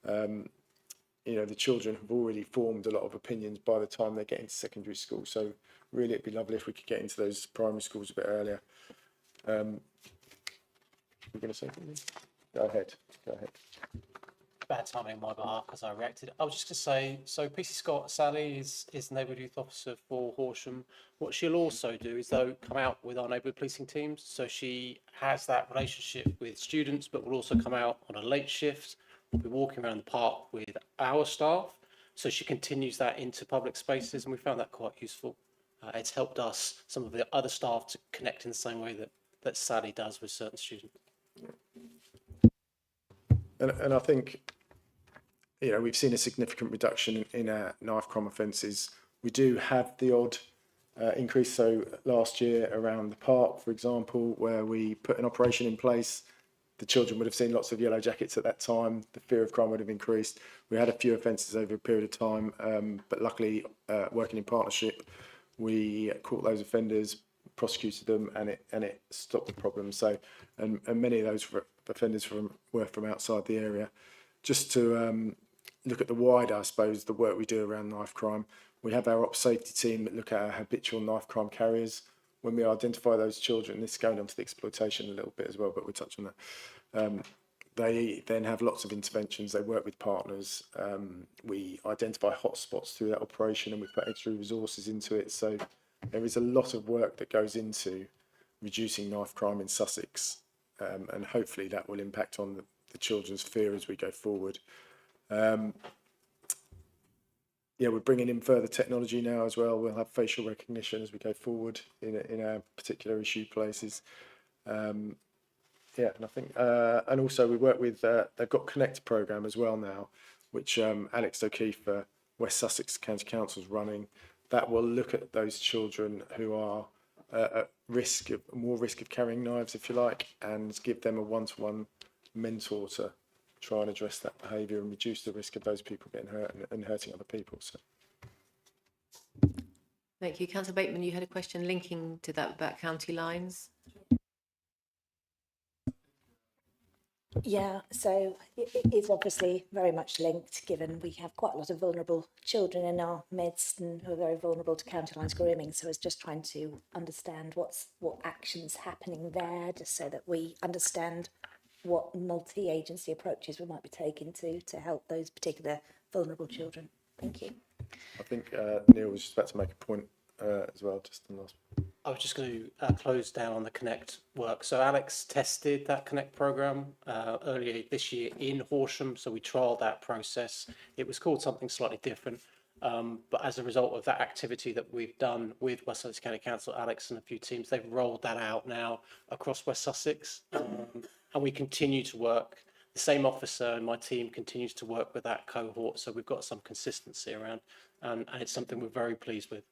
the children have already formed a lot of opinions by the time they get into secondary school. So really, it'd be lovely if we could get into those primary schools a bit earlier. You're going to say something? Go ahead.
Bad timing on my behalf because I reacted. I was just going to say, so PC Scott, Sally is Neighbourhood Youth Officer for Horsham. What she'll also do is, though, come out with our neighbourhood policing teams. So she has that relationship with students, but will also come out on a late shift. We'll be walking around the park with our staff. So she continues that into public spaces, and we found that quite useful. It's helped us, some of the other staff, to connect in the same way that Sally does with certain students.
And I think, we've seen a significant reduction in our knife crime offences. We do have the odd increase. So last year around the park, for example, where we put an operation in place, the children would have seen lots of yellow jackets at that time. The fear of crime would have increased. We had a few offences over a period of time, but luckily, working in partnership, we caught those offenders, prosecuted them, and it stopped the problem. So, and many of those offenders were from outside the area. Just to look at the wider, I suppose, the work we do around knife crime. We have our ops safety team that look at our habitual knife crime carriers. When we identify those children, this is going on to the exploitation a little bit as well, but we'll touch on that. They then have lots of interventions. They work with partners. We identify hotspots through that operation, and we put extra resources into it. So there is a lot of work that goes into reducing knife crime in Sussex, and hopefully that will impact on the children's fear as we go forward. We're bringing in further technology now as well. We'll have facial recognition as we go forward in our particular issue places. And I think, and also we work with, they've got Connect programme as well now, which Alex O'Keefe, West Sussex County Council, is running. That will look at those children who are at more risk of carrying knives, if you like, and give them a one-to-one mentor to try and address that behaviour and reduce the risk of those people getting hurt and hurting other people. So.
Thank you. Councillor Bateman, you had a question linking to that about county lines.
Yeah, so it's obviously very much linked, given we have quite a lot of vulnerable children in our midst and who are very vulnerable to county lines grooming. So it's just trying to understand what actions happening there, just so that we understand what multi-agency approaches we might be taking to help those particular vulnerable children. Thank you.
I think Neil was just about to make a point as well, just in the last.
I was just going to close down on the Connect work. So Alex tested that Connect programme earlier this year in Horsham. So we trialled that process. It was called something slightly different. But as a result of that activity that we've done with West Sussex County Council, Alex and a few teams, they've rolled that out now across West Sussex. And we continue to work. The same officer and my team continues to work with that cohort. So we've got some consistency around, and it's something we're very pleased with.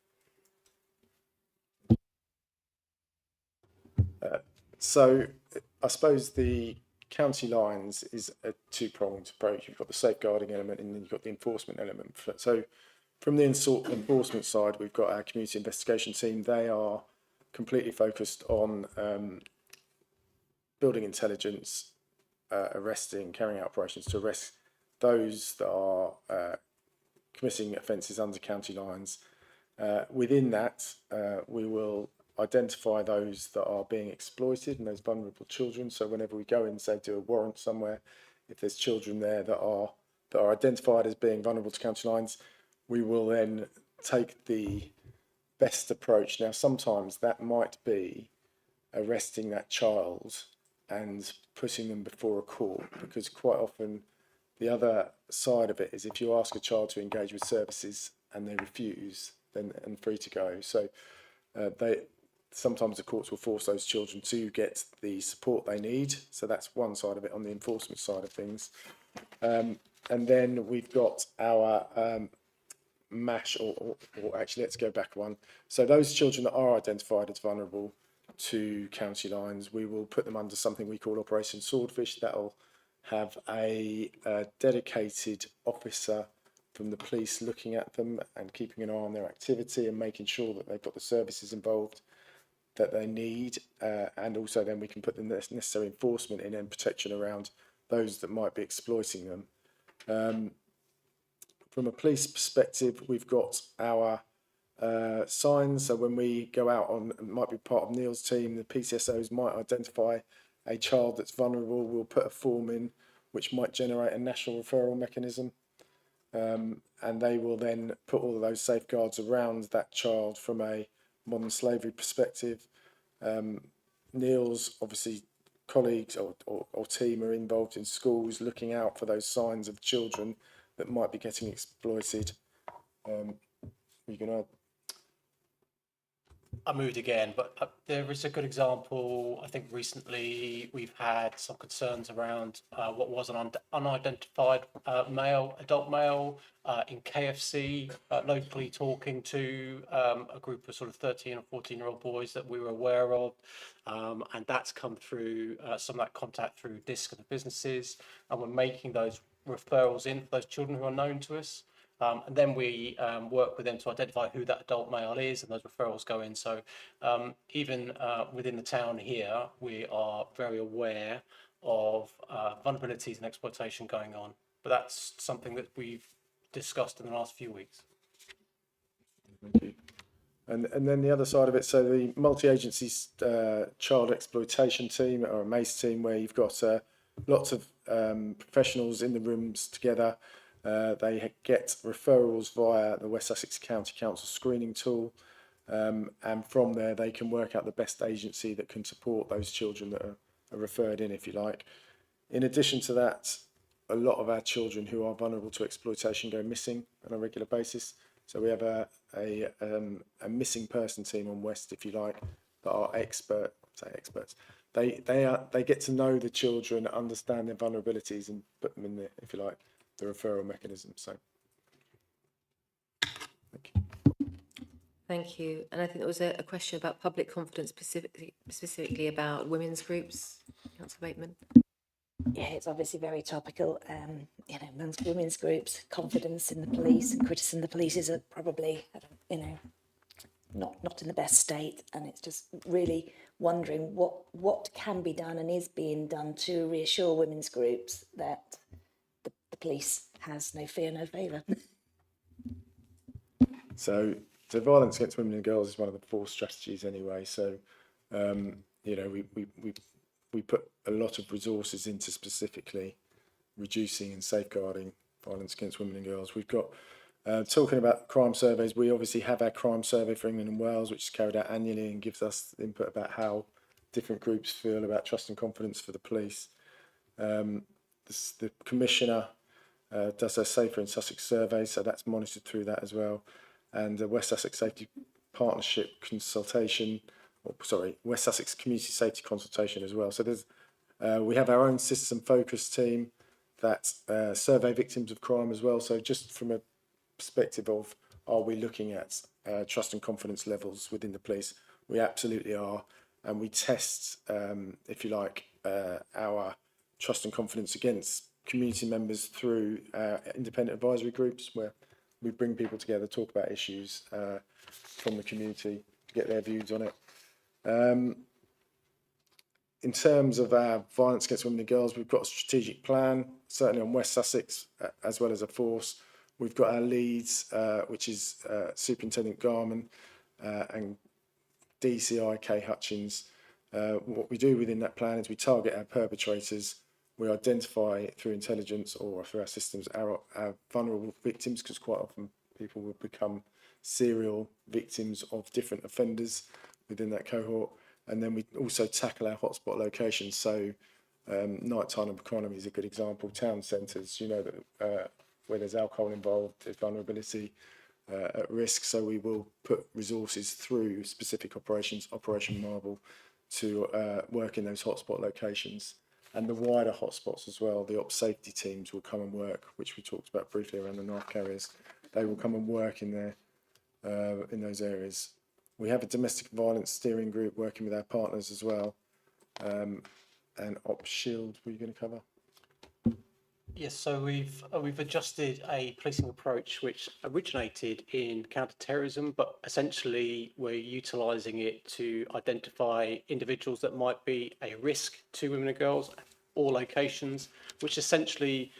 So I suppose the county lines is a two-pronged approach. You've got the safeguarding element and then you've got the enforcement element. So from the enforcement side, we've got our community investigation team. They are completely focused on building intelligence, arresting, carrying out operations to arrest those that are committing offences under county lines. Within that, we will identify those that are being exploited and those vulnerable children. So whenever we go in, say, do a warrant somewhere, if there's children there that are identified as being vulnerable to county lines, we will then take the best approach. Now, sometimes that might be arresting that child and putting them before a court, because quite often the other side of it is if you ask a child to engage with services and they refuse, then and free to go. So sometimes the courts will force those children to get the support they need. So that's one side of it on the enforcement side of things. And then we've got our MASH, or actually let's go back one. So those children that are identified as vulnerable to county lines, we will put them under something we call Operation Swordfish. That'll have a dedicated officer from the police looking at them and keeping an eye on their activity and making sure that they've got the services involved that they need, and also then we can put the necessary enforcement in and protection around those that might be exploiting them. From a police perspective, we've got our signs. So when we go out on, it might be part of Neil's team, the PCSOs might identify a child that's vulnerable. We'll put a form in which might generate a national referral mechanism. And they will then put all of those safeguards around that child from a modern slavery perspective. Neil's obviously colleagues or team are involved in schools looking out for those signs of children that might be getting exploited. You can add.
I moved again, but there is a good example. I think recently we've had some concerns around what was an unidentified adult male in KFC, locally talking to a group of sort of 13 or 14-year-old boys that we were aware of. And that's come through some of that contact through DISC and the businesses. And we're making those referrals in for those children who are known to us. And then we work with them to identify who that adult male is, and those referrals go in. So even within the town here, we are very aware of vulnerabilities and exploitation going on. But that's something that we've discussed in the last few weeks.
Thank you. And then the other side of it, so the multi-agency child exploitation team, or a MACE team, where you've got lots of professionals in the rooms together. They get referrals via the West Sussex County Council screening tool, and from there they can work out the best agency that can support those children that are referred in, if you like. In addition to that, a lot of our children who are vulnerable to exploitation go missing on a regular basis. So we have a missing person team on West, if you like, that are experts. They get to know the children, understand their vulnerabilities, and put them in the, if you like, the referral mechanism. So, thank you.
Thank you. And I think there was a question about public confidence, specifically about women's groups. Councillor Bateman.
Yeah, it's obviously very topical. Amongst women's groups, confidence in the police and criticism of the police is probably, not in the best state, and it's just really wondering what can be done and is being done to reassure women's groups that the police has no fear, no favour.
So violence against women and girls is one of the 4 strategies anyway. So, we put a lot of resources into specifically reducing and safeguarding violence against women and girls. We've got, talking about crime surveys, we obviously have our crime survey for England and Wales, which is carried out annually and gives us input about how different groups feel about trust and confidence for the police. The Commissioner does a Safer in Sussex survey, so that's monitored through that as well. And the West Sussex Safety Partnership consultation, West Sussex Community Safety consultation as well. So there's, we have our own system focus team that survey victims of crime as well. So just from a perspective of, are we looking at trust and confidence levels within the police? We absolutely are. And we test, if you like, our trust and confidence against community members through independent advisory groups, where we bring people together, talk about issues from the community, get their views on it. In terms of our violence against women and girls, we've got a strategic plan, certainly on West Sussex, as well as a force. We've got our leads, which is Superintendent Garman and DCI Kay Hutchins. What we do within that plan is we target our perpetrators. We identify through intelligence or through our systems our vulnerable victims, because quite often people will become serial victims of different offenders within that cohort. And then we also tackle our hotspot locations. So nighttime economy is a good example. Town centres, you know, that where there's alcohol involved, there's vulnerability at risk. So we will put resources through specific operations, Operation Marble, to work in those hotspot locations. And the wider hotspots as well, the ops safety teams will come and work, which we talked about briefly around the knife carriers. They will come and work in there, in those areas. We have a domestic violence steering group working with our partners as well. And Ops Shield, were you going to cover?
Yes, so we've adjusted a policing approach which originated in counter-terrorism, but essentially we're utilising it to identify individuals that might be a risk to women and girls or locations, which essentially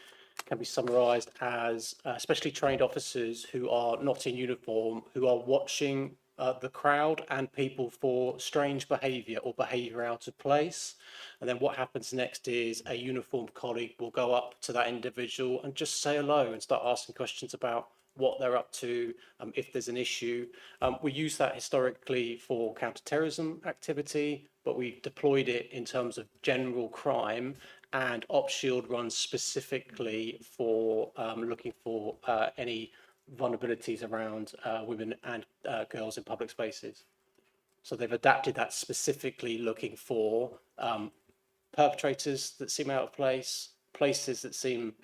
can be summarised as specially trained officers who are not in uniform, who are watching the crowd and people for strange behaviour or behaviour out of place. And then what happens next is a uniformed colleague will go up to that individual and just say hello and start asking questions about what they're up to, if there's an issue. We use that historically for counter-terrorism activity, but we've deployed it in terms of general crime, and Ops Shield runs specifically for looking for any vulnerabilities around women and girls in public spaces. So they've adapted that specifically looking for perpetrators that seem out of place, places that seem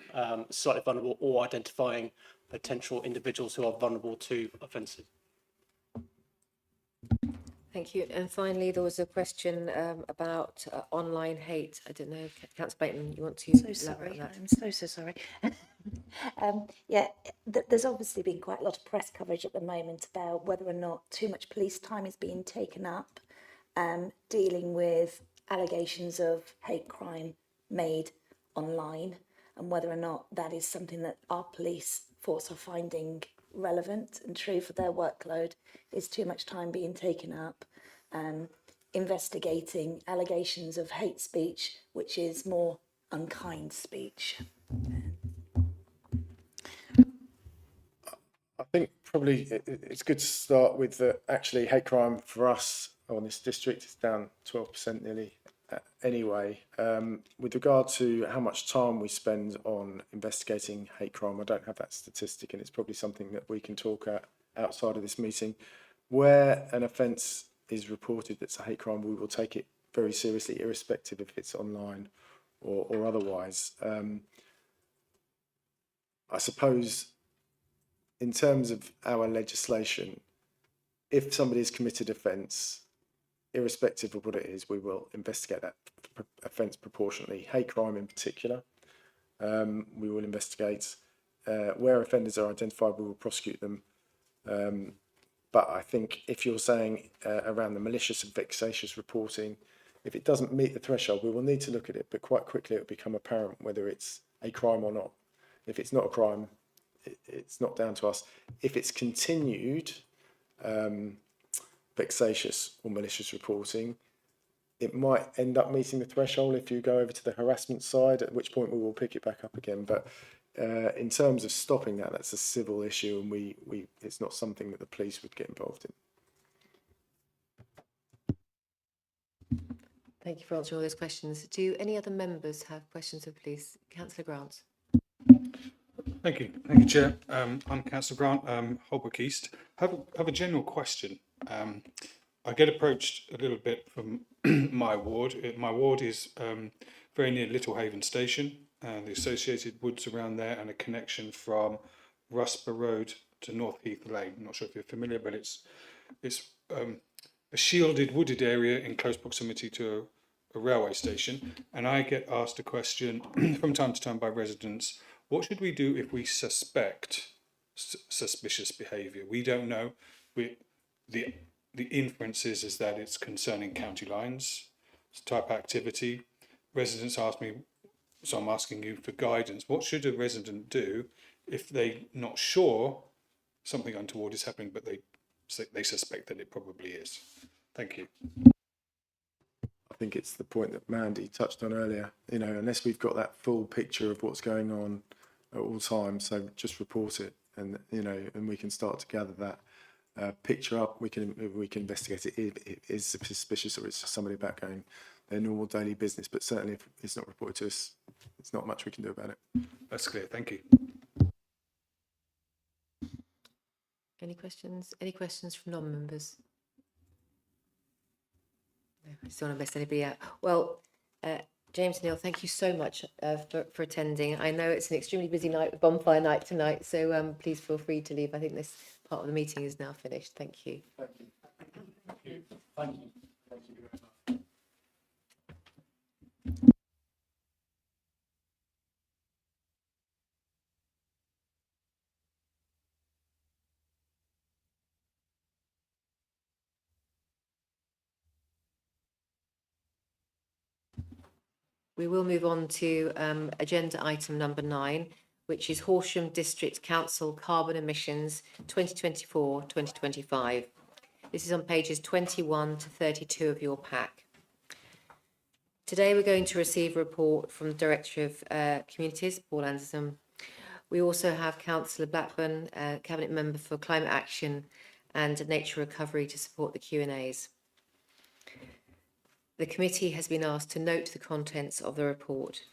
slightly vulnerable, or identifying potential individuals who are vulnerable to offences.
Thank you. And finally, there was a question about online hate. I don't know, Councillor Bateman, you want to elaborate
Sorry,
on that?
I'm so sorry. Yeah, there's obviously been quite a lot of press coverage at the moment about whether or not too much police time is being taken up dealing with allegations of hate crime made online, and whether or not that is something that our police force are finding relevant and true for their workload. Is too much time being taken up investigating allegations of hate speech, which is more unkind speech?
I think probably it's good to start with that actually hate crime for us on this district is down 12% nearly anyway. With regard to how much time we spend on investigating hate crime, I don't have that statistic, and it's probably something that we can talk at outside of this meeting. Where an offence is reported that's a hate crime, we will take it very seriously, irrespective if it's online or otherwise. I suppose in terms of our legislation, if somebody has committed offence, irrespective of what it is, we will investigate that offence proportionately. Hate crime in particular, we will investigate. Where offenders are identified, we will prosecute them. But I think if you're saying around the malicious and vexatious reporting, if it doesn't meet the threshold, we will need to look at it, but quite quickly it will become apparent whether it's a crime or not. If it's not a crime, it's not down to us. If it's continued vexatious or malicious reporting, it might end up meeting the threshold if you go over to the harassment side, at which point we will pick it back up again. But in terms of stopping that, that's a civil issue, and it's not something that the police would get involved in.
Thank you for answering all those questions. Do any other members have questions of police? Councillor Grant.
Thank you, Chair. I'm Councillor Grant, Holbrook East. I have a general question. I get approached a little bit from my ward. My ward is very near Littlehaven Station, the associated woods around there, and a connection from Rusper Road to North Heath Lane. I'm not sure if you're familiar, but it's a shielded wooded area in close proximity to a railway station, and I get asked a question from time to time by residents: what should we do if we suspect suspicious behaviour? We don't know. The inference is that it's concerning county lines, type activity. Residents ask me, so I'm asking you for guidance. What should a resident do if they're not sure something untoward is happening, but they suspect that it probably is? Thank you.
I think it's the point that Mandy touched on earlier, you know, unless we've got that full picture of what's going on at all times, so just report it, and, you know, and we can start to gather that picture up. We can investigate it if it is suspicious or it's just somebody about going their normal daily business, but certainly if it's not reported to us, there's not much we can do about it.
That's clear. Thank you.
Any questions? Any questions from non-members? No, I just don't want to mess anybody out. Well, James Neal, thank you so much for attending. I know it's an extremely busy night, with bonfire night tonight, so please feel free to leave. I think this part of the meeting is now finished. Thank you.
Thank you. Thank you. Thank you. Thank you very much.
We will move on to agenda item number 9, which is Horsham District Council carbon emissions 2024-2025. This is on pages 21 to 32 of your pack. Today we're going to receive a report from the Director of Communities, Paul Anderson. We also have Councillor Blackburn, Cabinet Member for Climate Action and Nature Recovery, to support the Q&As. The committee has been asked to note the contents of the report.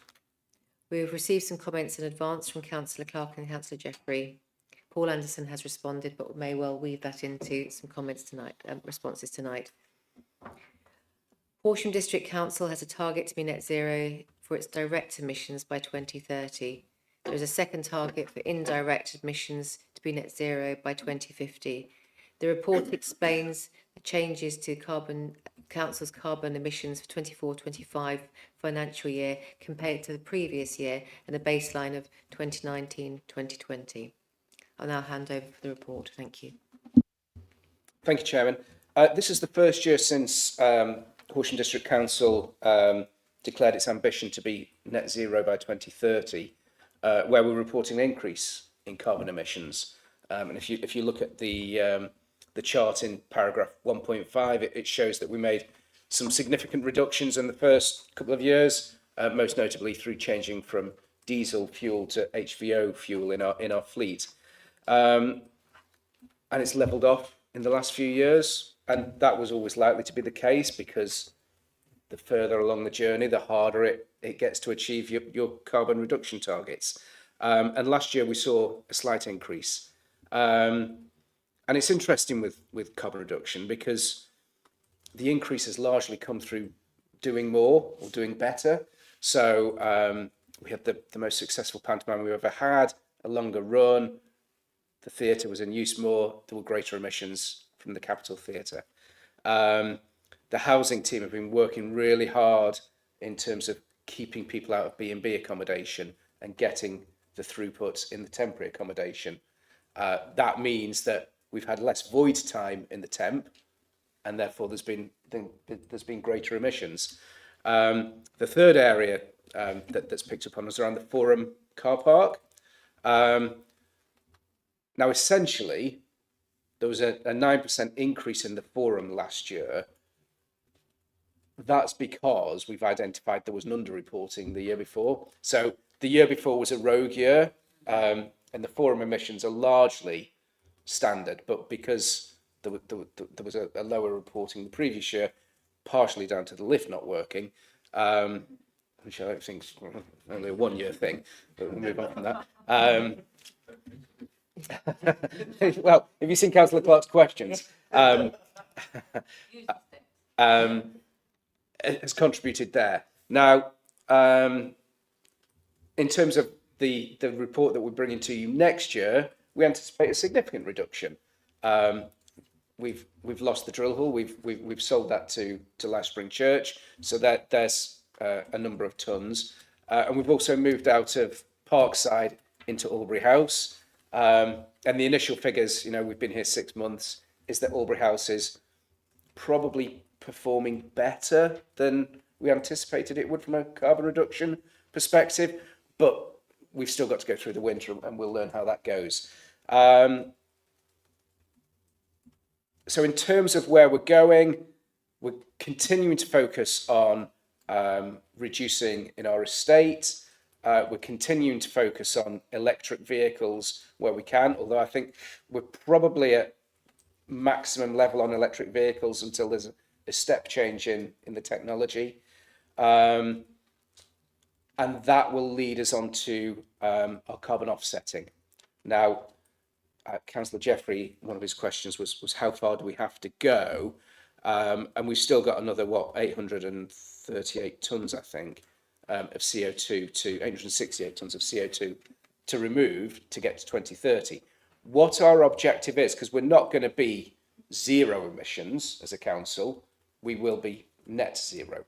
We have received some comments in advance from Councillor Clark and Councillor Jeffrey. Paul Anderson has responded, but may well weave that into some comments tonight, responses tonight. Horsham District Council has a target to be net zero for its direct emissions by 2030. There is a second target for indirect emissions to be net zero by 2050. The report explains the changes to Council's carbon emissions for 24-25 financial year compared to the previous year and a baseline of 2019-2020. I'll now hand over for the report. Thank you.
Thank you, Chairman. This is the first year since Horsham District Council declared its ambition to be net zero by 2030, where we're reporting an increase in carbon emissions. And if you look at the chart in paragraph 1.5, it shows that we made some significant reductions in the first couple of years, most notably through changing from diesel fuel to HVO fuel in our fleet. And it's levelled off in the last few years, and that was always likely to be the case, because the further along the journey, the harder it gets to achieve your carbon reduction targets. And last year we saw a slight increase. And it's interesting with carbon reduction, because the increase has largely come through doing more or doing better. So we had the most successful pantomime we've ever had, a longer run. The theatre was in use more. There were greater emissions from the Capitol Theatre. The housing team have been working really hard in terms of keeping people out of B&B accommodation and getting the throughput in the temporary accommodation. That means that we've had less void time in the temp, and therefore there's been greater emissions. The third area that's picked up on is around the Forum car park. Now, essentially, there was a 9% increase in the Forum last year. That's because we've identified there was an underreporting the year before. So the year before was a rogue year, and the Forum emissions are largely standard, but because there was a lower reporting the previous year, partially down to the lift not working, which I don't think is only a one-year thing, but we'll move on from that. Well, have you seen Councillor Clark's questions? Has contributed there. Now, in terms of the report that we're bringing to you next year, we anticipate a significant reduction. we've lost the drill hall. We've sold that to Life Spring Church, so that there's a number of tons, and we've also moved out of Parkside into Albury House. And the initial figures, we've been here 6 months, is that Albury House is probably performing better than we anticipated it would from a carbon reduction perspective, but we've still got to go through the winter and we'll learn how that goes. So in terms of where we're going, we're continuing to focus on reducing in our estate. We're continuing to focus on electric vehicles where we can, although I think we're probably at maximum level on electric vehicles until there's a step change in the technology. And that will lead us on to our carbon offsetting. Now, Councillor Jeffrey, one of his questions was how far do we have to go? And we've still got another, 838 tonnes, I think, of CO2 to 868 tonnes of CO2 to remove to get to 2030. What our objective is, because we're not going to be zero emissions as a council, we will be net zero.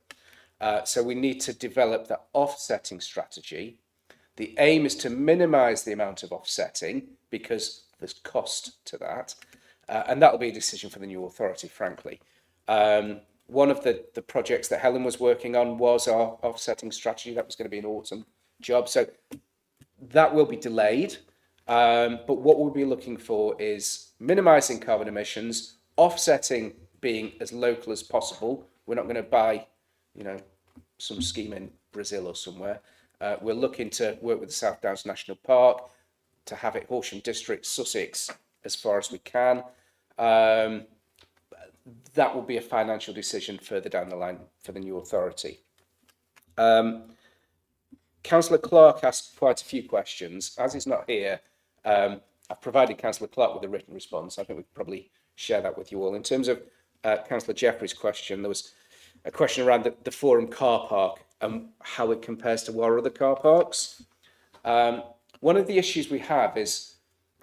So we need to develop that offsetting strategy. The aim is to minimise the amount of offsetting because there's cost to that. And that'll be a decision for the new authority, frankly. One of the projects that Helen was working on was our offsetting strategy. That was going to be an autumn job. So that will be delayed. But what we'll be looking for is minimising carbon emissions, offsetting being as local as possible. We're not going to buy, some scheme in Brazil or somewhere. We're looking to work with the South Downs National Park to have it Horsham District, Sussex, as far as we can. That will be a financial decision further down the line for the new authority. Councillor Clark asked quite a few questions. As he's not here, I've provided Councillor Clark with a written response. I think we could probably share that with you all. In terms of Councillor Jeffrey's question, there was a question around the Forum car park and how it compares to our other car parks. One of the issues we have is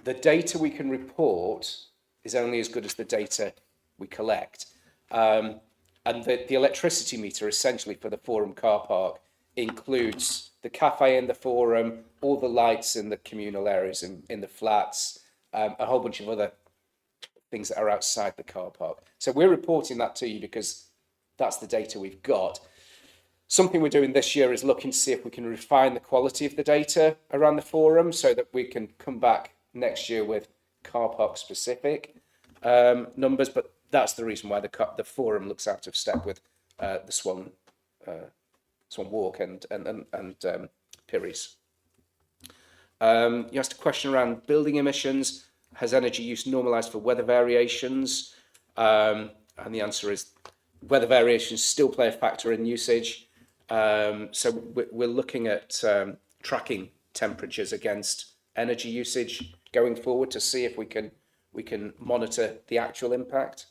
the data we can report is only as good as the data we collect. And the electricity meter essentially for the Forum car park includes the cafe in the Forum, all the lights in the communal areas in the flats, a whole bunch of other things that are outside the car park. So we're reporting that to you because that's the data we've got. Something we're doing this year is looking to see if we can refine the quality of the data around the Forum so that we can come back next year with car park specific numbers, but that's the reason why the Forum looks out of step with the Swan Walk and Pirries. You asked a question around building emissions. Has energy use normalised for weather variations? And the answer is weather variations still play a factor in usage. So we're looking at tracking temperatures against energy usage going forward to see if we can monitor the actual impact.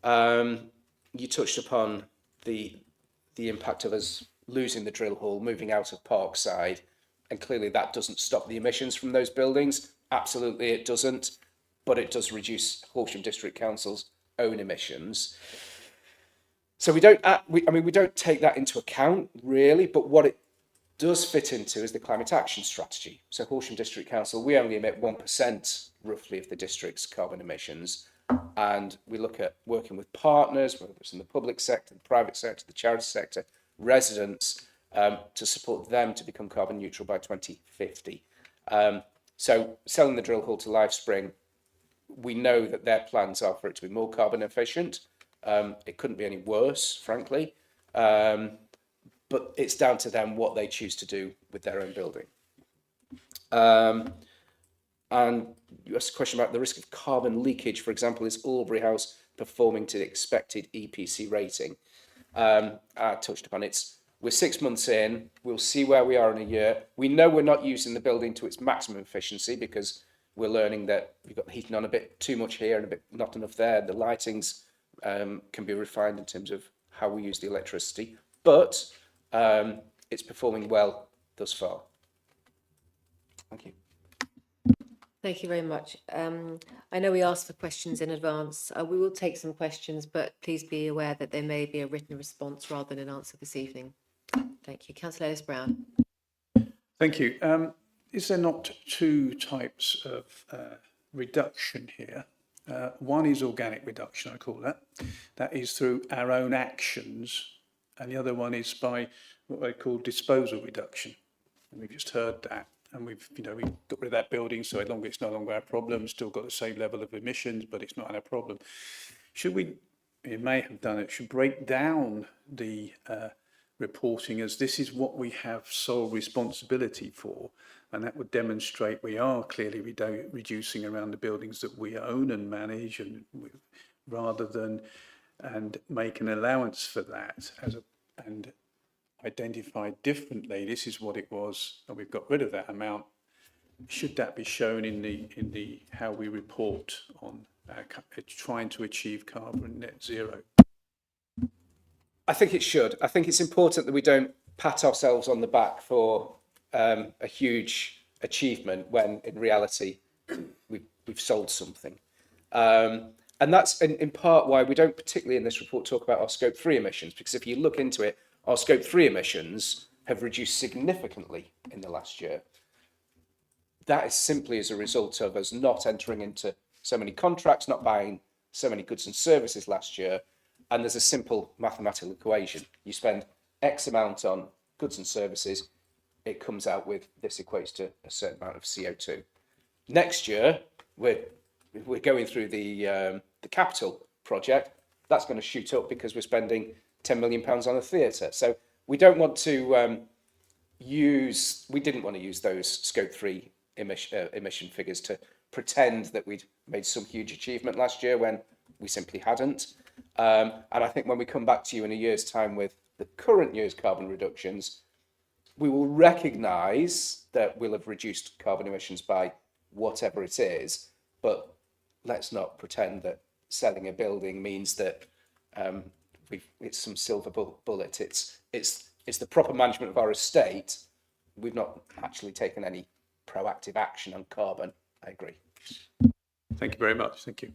You touched upon the impact of us losing the drill hall, moving out of Parkside, and clearly that doesn't stop the emissions from those buildings. Absolutely it doesn't, but it does reduce Horsham District Council's own emissions. So we don't take that into account really, but what it does fit into is the climate action strategy. So Horsham District Council, we only emit 1% roughly of the district's carbon emissions. And we look at working with partners, whether it's in the public sector, the private sector, the charity sector, residents, to support them to become carbon neutral by 2050. So selling the drill hall to Life Spring, we know that their plans are for it to be more carbon efficient. It couldn't be any worse, frankly. But it's down to them what they choose to do with their own building. And you asked a question about the risk of carbon leakage. For example, is Albury House performing to the expected EPC rating? I touched upon it. We're 6 months in. We'll see where we are in a year. We know we're not using the building to its maximum efficiency because we're learning that we've got the heating on a bit too much here and a bit not enough there. The lightings can be refined in terms of how we use the electricity, but it's performing well thus far. Thank you.
Thank you very much. I know we asked for questions in advance. We will take some questions, but please be aware that there may be a written response rather than an answer this evening. Thank you. Councillor Ellis-Brown.
Thank you. Is there not two types of reduction here? One is organic reduction, I call that. That is through our own actions, and the other one is by what I call disposal reduction. And we've just heard that, and we've got rid of that building, so it's no longer our problem. Still got the same level of emissions, but it's not our problem. Should we? It may have done it. Should break down the reporting as this is what we have sole responsibility for, and that would demonstrate we are clearly reducing around the buildings that we own and manage, and rather than make an allowance for that and identify differently. This is what it was, and we've got rid of that amount. Should that be shown in the how we report on trying to achieve carbon net zero?
I think it should. I think it's important that we don't pat ourselves on the back for a huge achievement when in reality we've sold something. And that's in part why we don't particularly in this report talk about our scope 3 emissions, because if you look into it, our scope 3 emissions have reduced significantly in the last year. That is simply as a result of us not entering into so many contracts, not buying so many goods and services last year. And there's a simple mathematical equation. You spend X amount on goods and services, it comes out with this equates to a certain amount of CO2. Next year, we're going through the capital project. That's going to shoot up because we're spending £10 million on a theatre. So we don't want to we didn't want to use those scope 3 emission figures to pretend that we'd made some huge achievement last year when we simply hadn't. And I think when we come back to you in a year's time with the current year's carbon reductions, we will recognise that we'll have reduced carbon emissions by whatever it is, but let's not pretend that selling a building means that it's some silver bullet. It's the proper management of our estate. We've not actually taken any proactive action on carbon. I agree.
Thank you very much. Thank you.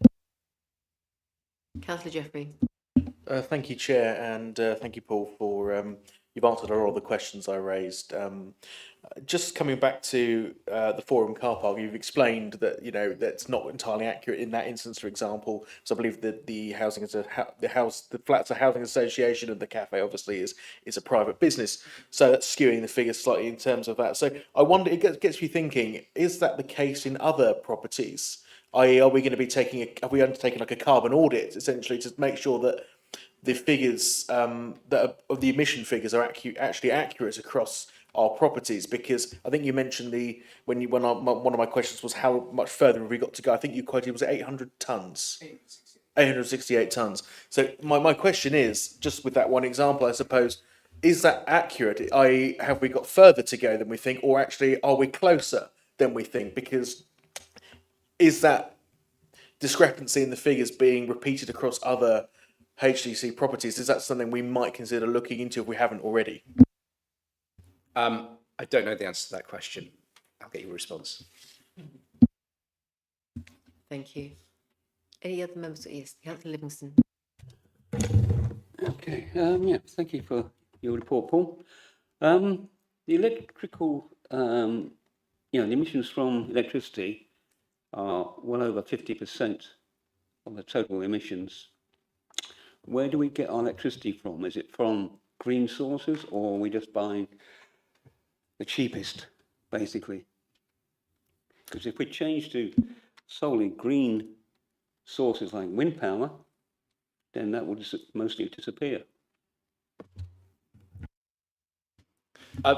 Councillor Jeffrey.
Thank you, Chair, and thank you, Paul, for you've answered all the questions I raised. Just coming back to the Forum car park, you've explained that that's not entirely accurate in that instance. For example, so I believe that the flats are housing association, and the cafe obviously is a private business. So that's skewing the figures slightly in terms of that. So I wonder, it gets me thinking: is that the case in other properties? I.e., are we going to be have we undertaken like a carbon audit essentially to make sure that the figures of the emission figures are actually accurate across our properties? Because I think you mentioned one of my questions was how much further have we got to go? I think you quoted was 800 tons, 868 tons. So my question is, just with that one example, I suppose, is that accurate? I.e., have we got further to go than we think, or actually are we closer than we think? Because is that discrepancy in the figures being repeated across other HDC properties? Is that something we might consider looking into if we haven't already?
I don't know the answer to that question. I'll get you a response.
Thank you. Any other members? Yes, Councillor Livingston.
Okay. Thank you for your report, Paul. The electrical, the emissions from electricity are well over 50% of the total emissions. Where do we get our electricity from? Is it from green sources, or are we just buying the cheapest, basically? Because if we change to solely green sources like wind power, then that would mostly disappear.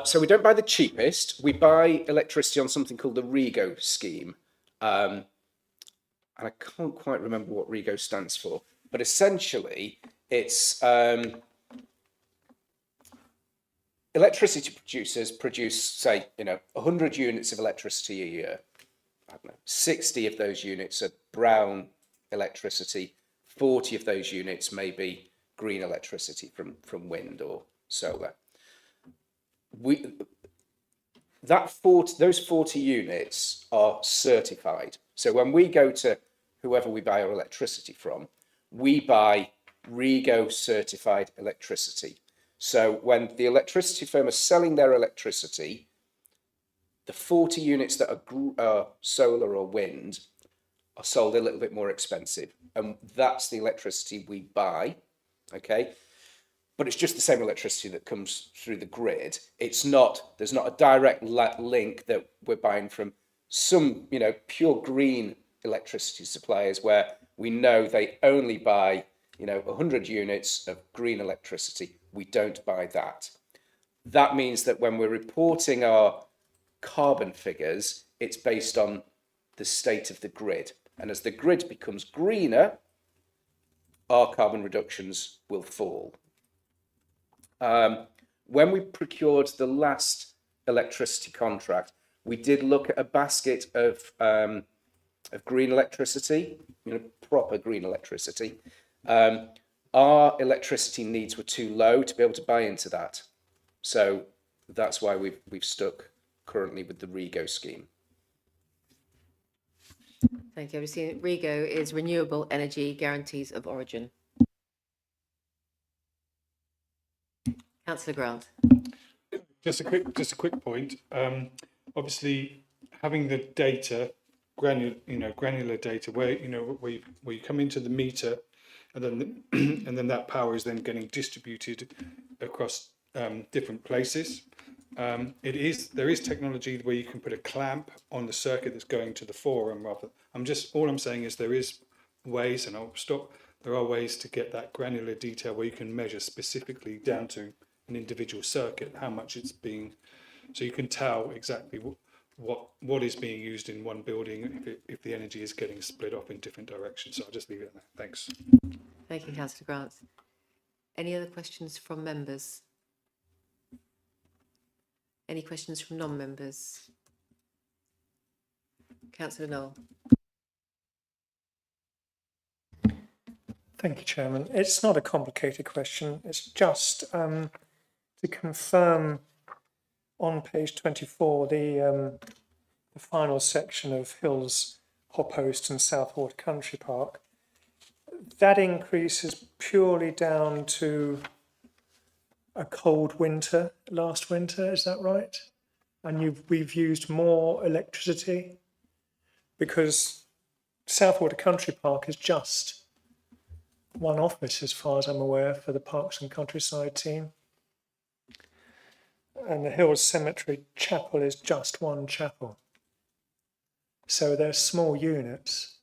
So we don't buy the cheapest. We buy electricity on something called the REGO scheme. And I can't quite remember what REGO stands for, but essentially it's electricity producers produce, say, 100 units of electricity a year. I don't know, 60 of those units are brown electricity, 40 of those units may be green electricity from wind or solar. The those 40 units are certified. So when we go to whoever we buy our electricity from, we buy REGO certified electricity. So when the electricity firm are selling their electricity, the 40 units that are solar or wind are sold a little bit more expensive. And that's the electricity we buy, okay? But it's just the same electricity that comes through the grid. There's not a direct link that we're buying from some, pure green electricity suppliers where we know they only buy, 100 units of green electricity. We don't buy that. That means that when we're reporting our carbon figures, it's based on the state of the grid. And as the grid becomes greener, our carbon reductions will fall. When we procured the last electricity contract, we did look at a basket of green electricity, proper green electricity. Our electricity needs were too low to be able to buy into that. So that's why we've stuck currently with the REGO scheme.
Thank you. I've seen REGO is Renewable Energy Guarantees of Origin. Councillor Grant.
Just a quick point. Obviously, having the data, granular data, where you come into the meter, and then that power is then getting distributed across different places. There is technology where you can put a clamp on the circuit that's going to the forum. All I'm saying is there is ways, and I'll stop. There are ways to get that granular detail where you can measure specifically down to an individual circuit how much it's being, so you can tell exactly what is being used in one building if the energy is getting split off in different directions. So I'll just leave it at that. Thanks.
Thank you, Councillor Grant. Any other questions from members? Any questions from non-members? Councillor Knoll.
Thank you, Chairman. It's not a complicated question. It's just to confirm on page 24, the final section of Hills, Hoppost and Southwater Country Park. That increase is purely down to a cold winter last winter, is that right? And we've used more electricity because Southwater Country Park is just one office, as far as I'm aware, for the Parks and Countryside team. And the Hills Cemetery Chapel is just one chapel. So they're small units.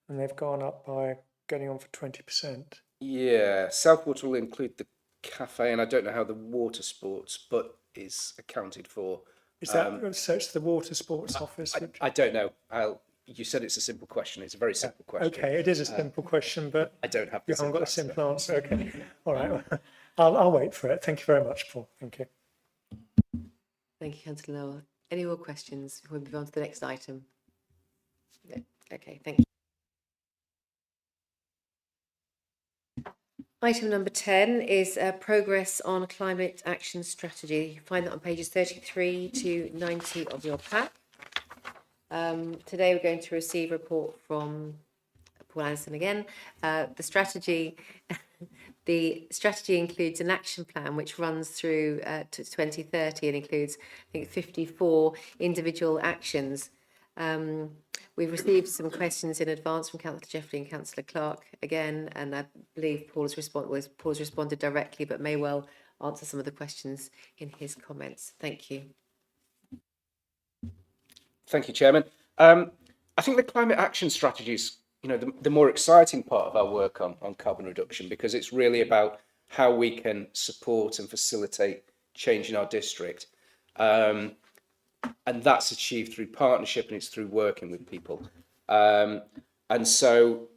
And they've gone up by getting on for 20%.
Yeah, Southwater will include the cafe, and I don't know how the water sports, but is accounted for.
Is that so? It's the water sports office.
I don't know. You said it's a simple question. It's a very simple question.
Okay, it is a simple question, but
I don't have.
You haven't got a simple answer. Okay, all right. I'll wait for it. Thank you very much, Paul. Thank you.
Thank you, Councillor Knoll. Any more questions before we move on to the next item? No. Okay, thank you. Item number 10 is progress on climate action strategy. You find that on pages 33 to 90 of your pack. Today we're going to receive a report from Paul Anderson again. The strategy includes an action plan which runs through to 2030 and includes, I think, 54 individual actions. We've received some questions in advance from Councillor Jeffrey and Councillor Clark again, and I believe Paul's responded directly, but may well answer some of the questions in his comments. Thank you.
Thank you, Chairman. I think the climate action strategy is, the more exciting part of our work on carbon reduction, because it's really about how we can support and facilitate change in our district. And that's achieved through partnership, and it's through working with people. And so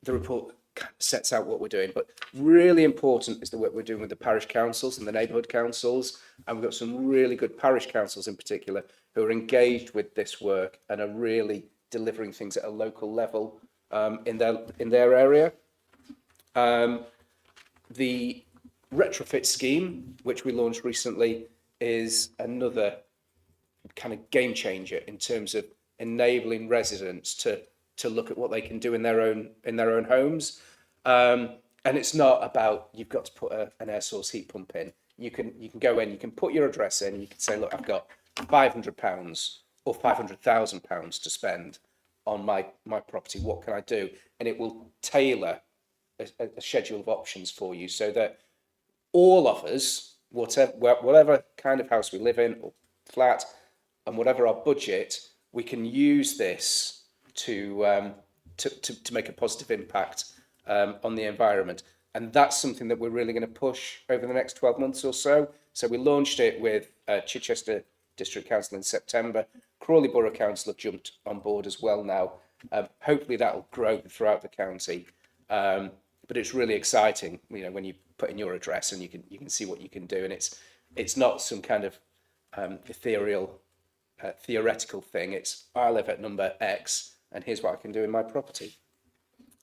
the report sets out what we're doing, but really important is the work we're doing with the parish councils and the neighbourhood councils. And we've got some really good parish councils in particular who are engaged with this work and are really delivering things at a local level in their area. The retrofit scheme, which we launched recently, is another kind of game changer in terms of enabling residents to look at what they can do in their own homes. And it's not about you've got to put an air source heat pump in. You can go in, you can put your address in, you can say, look, I've got £500 or £500,000 to spend on my property. What can I do? And it will tailor a schedule of options for you so that all of us, whatever kind of house we live in or flat, and whatever our budget, we can use this to make a positive impact on the environment. And that's something that we're really going to push over the next 12 months or so. So we launched it with Chichester District Council in September. Crawley Borough Council have jumped on board as well now. Hopefully that'll grow throughout the county. But it's really exciting, you know, when you put in your address and you can see what you can do. And it's not some kind of theoretical thing. It's I live at number X and here's what I can do in my property.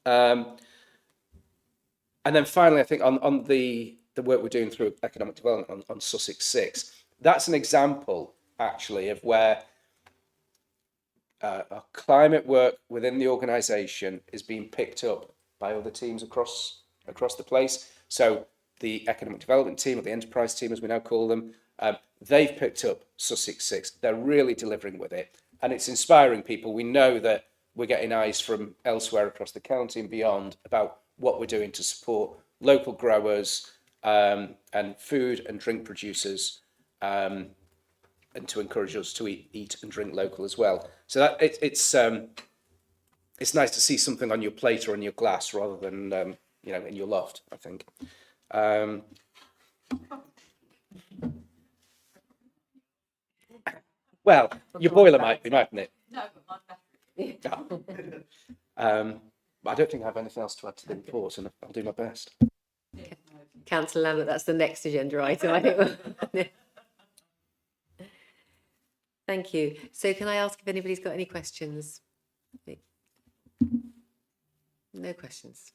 And then finally, I think on the work we're doing through economic development on Sussex 6, that's an example actually of where our climate work within the organisation is being picked up by other teams across the place. So the economic development team, or the enterprise team as we now call them, they've picked up Sussex 6. They're really delivering with it. And it's inspiring people. We know that we're getting eyes from elsewhere across the county and beyond about what we're doing to support local growers and food and drink producers, and to encourage us to eat and drink local as well. So that it's nice to see something on your plate or in your glass rather than in your loft, I think. Well, your boiler might be, mightn't it? No, but I don't think I have anything else to add to the report, and I'll do my best.
Councillor Lambert, that's the next agenda item, I think. Thank you. So can I ask if anybody's got any questions? No questions.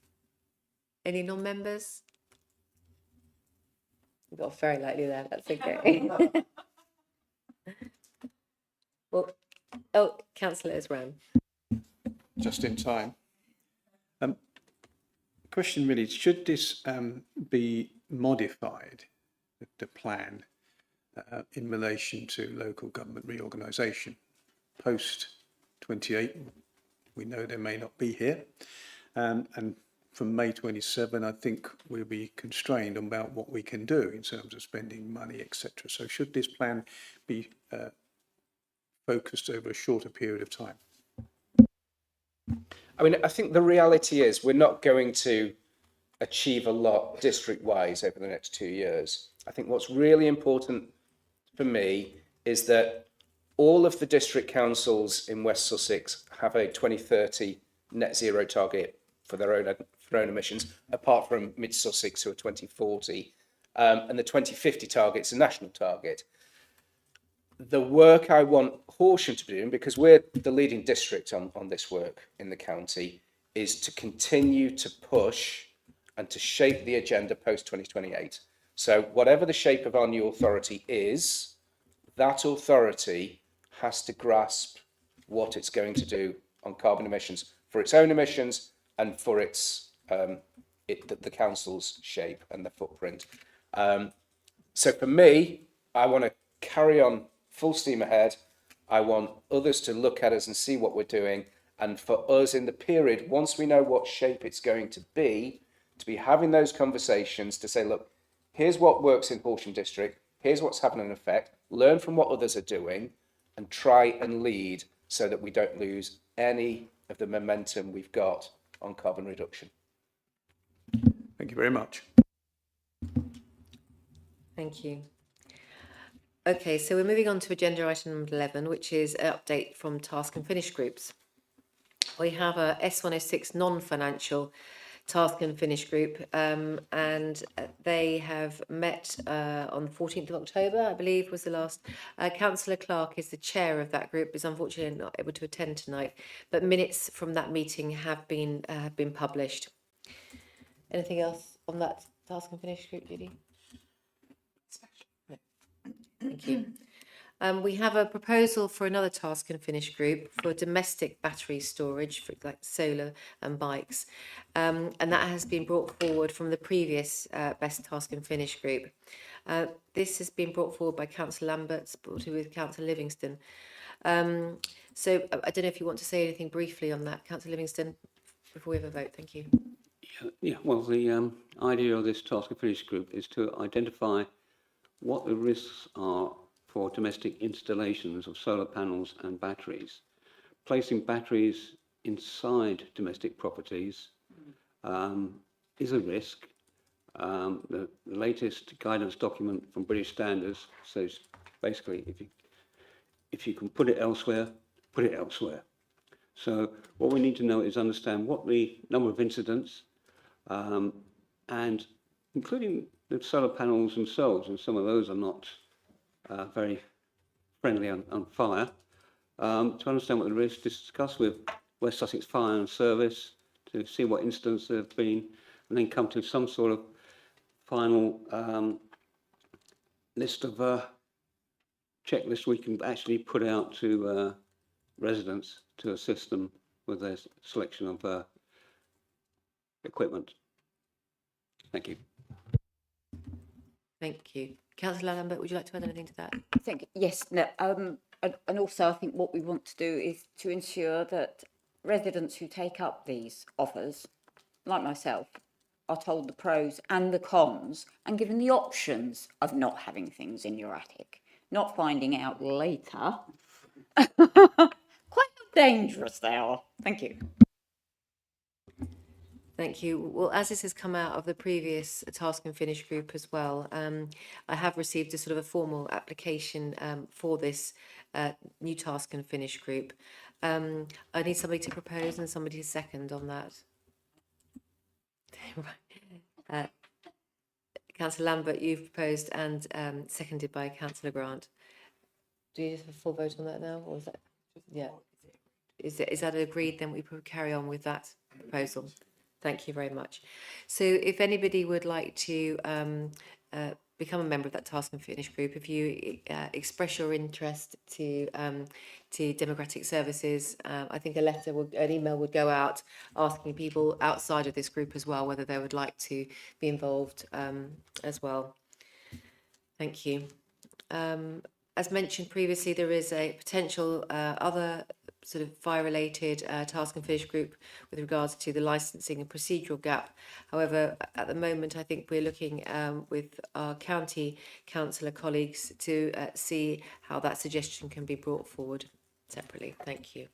Any non-members? You got off very lightly there, that's okay. Well, Councillor Isram.
Just in time. Question really, should this be modified, the plan, in relation to local government reorganisation? Post 28, we know they may not be here. And from May 27, I think we'll be constrained about what we can do in terms of spending money, etc. So should this plan be focused over a shorter period of time?
I mean, I think the reality is we're not going to achieve a lot district-wise over the next 2 years. I think what's really important for me is that all of the district councils in West Sussex have a 2030 net zero target for their own emissions, apart from Mid Sussex, who are 2040, and the 2050 target's a national target. The work I want Horsham to be doing, because we're the leading district on this work in the county, is to continue to push and to shape the agenda post 2028. So whatever the shape of our new authority is, that authority has to grasp what it's going to do on carbon emissions for its own emissions and for its the council's shape and the footprint. So for me, I want to carry on full steam ahead. I want others to look at us and see what we're doing. And for us in the period, once we know what shape it's going to be having those conversations to say, look, here's what works in Horsham District, here's what's having an effect, learn from what others are doing and try and lead so that we don't lose any of the momentum we've got on carbon reduction.
Thank you very much.
Thank you. Okay, so we're moving on to agenda item number 11, which is an update from task and finish groups. We have a S106 non-financial task and finish group, and they have met on the 14th of October, I believe was the last. Councillor Clark is the chair of that group, is unfortunately not able to attend tonight, but minutes from that meeting have been published. Anything else on that task and finish group, Judy? Thank Thank you. We have a proposal for another task and finish group for domestic battery storage for like solar and bikes. And that has been brought forward from the previous best task and finish group. This has been brought forward by Councillor Lambert, supported with Councillor Livingston. So I don't know if you want to say anything briefly on that, Councillor Livingston, before we have a vote. Thank you.
Yeah, well, the idea of this task and finish group is to identify what the risks are for domestic installations of solar panels and batteries. Placing batteries inside domestic properties is a risk. The latest guidance document from British Standards says basically if you can put it elsewhere, put it elsewhere. So what we need to know is understand what the number of incidents and including the solar panels themselves, and some of those are not very friendly on fire, to understand what the risks, discuss with West Sussex Fire and Service to see what incidents there have been, and then come to some sort of final list of checklist we can actually put out to residents to assist them with their selection of equipment. Thank you.
Thank you. Councillor Lambert, would you like to add anything to that?
I think, yes, no, and also I think what we want to do is to ensure that residents who take up these offers, like myself, are told the pros and the cons and given the options of not having things in your attic, not finding out later quite how dangerous they are. Thank you.
Thank you. Well, as this has come out of the previous task and finish group as well, I have received a sort of a formal application for this new task and finish group. I need somebody to propose and somebody to second on that. Right. Councillor Lambert, you've proposed and seconded by Councillor Grant. Do you just have a full vote on that now, or is that? Yeah. Is that agreed? Then we carry on with that proposal. Thank you very much. So if anybody would like to become a member of that task and finish group, if you express your interest to Democratic Services, I think an email would go out asking people outside of this group as well whether they would like to be involved as well. Thank you. As mentioned previously, there is a potential other sort of fire-related task and finish group with regards to the licensing and procedural gap. However, at the moment, I think we're looking with our county councillor colleagues to see how that suggestion can be brought forward separately. Thank you.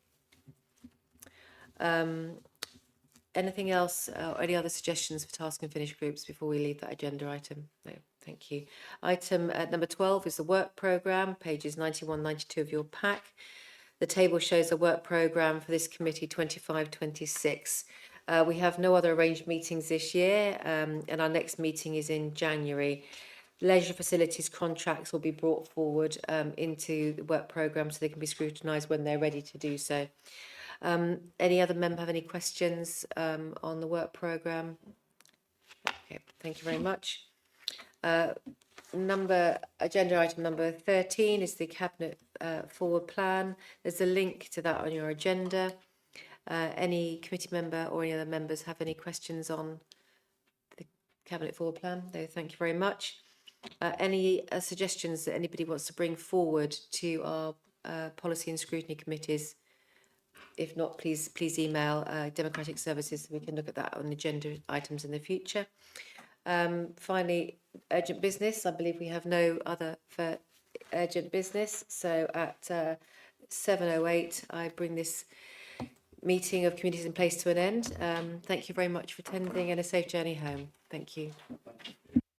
Anything else, or any other suggestions for task and finish groups before we leave that agenda item? No, thank you. Item number 12 is the work programme, pages 91, 92 of your pack. The table shows the work programme for this committee 25-26. We have no other arranged meetings this year, and our next meeting is in January. Leisure facilities contracts will be brought forward into the work programme so they can be scrutinised when they're ready to do so. Any other member have any questions on the work programme? Okay, thank you very much. Agenda item number 13 is the Cabinet forward plan. There's a link to that on your agenda. Any committee member or any other members have any questions on the Cabinet forward plan? No, thank you very much. Any suggestions that anybody wants to bring forward to our policy and scrutiny committees? If not, please email Democratic Services so we can look at that on agenda items in the future. Finally, urgent business. I believe we have no other for urgent business. So at 7:08, I bring this meeting of Communities in Place to an end. Thank you very much for attending and a safe journey home. Thank you.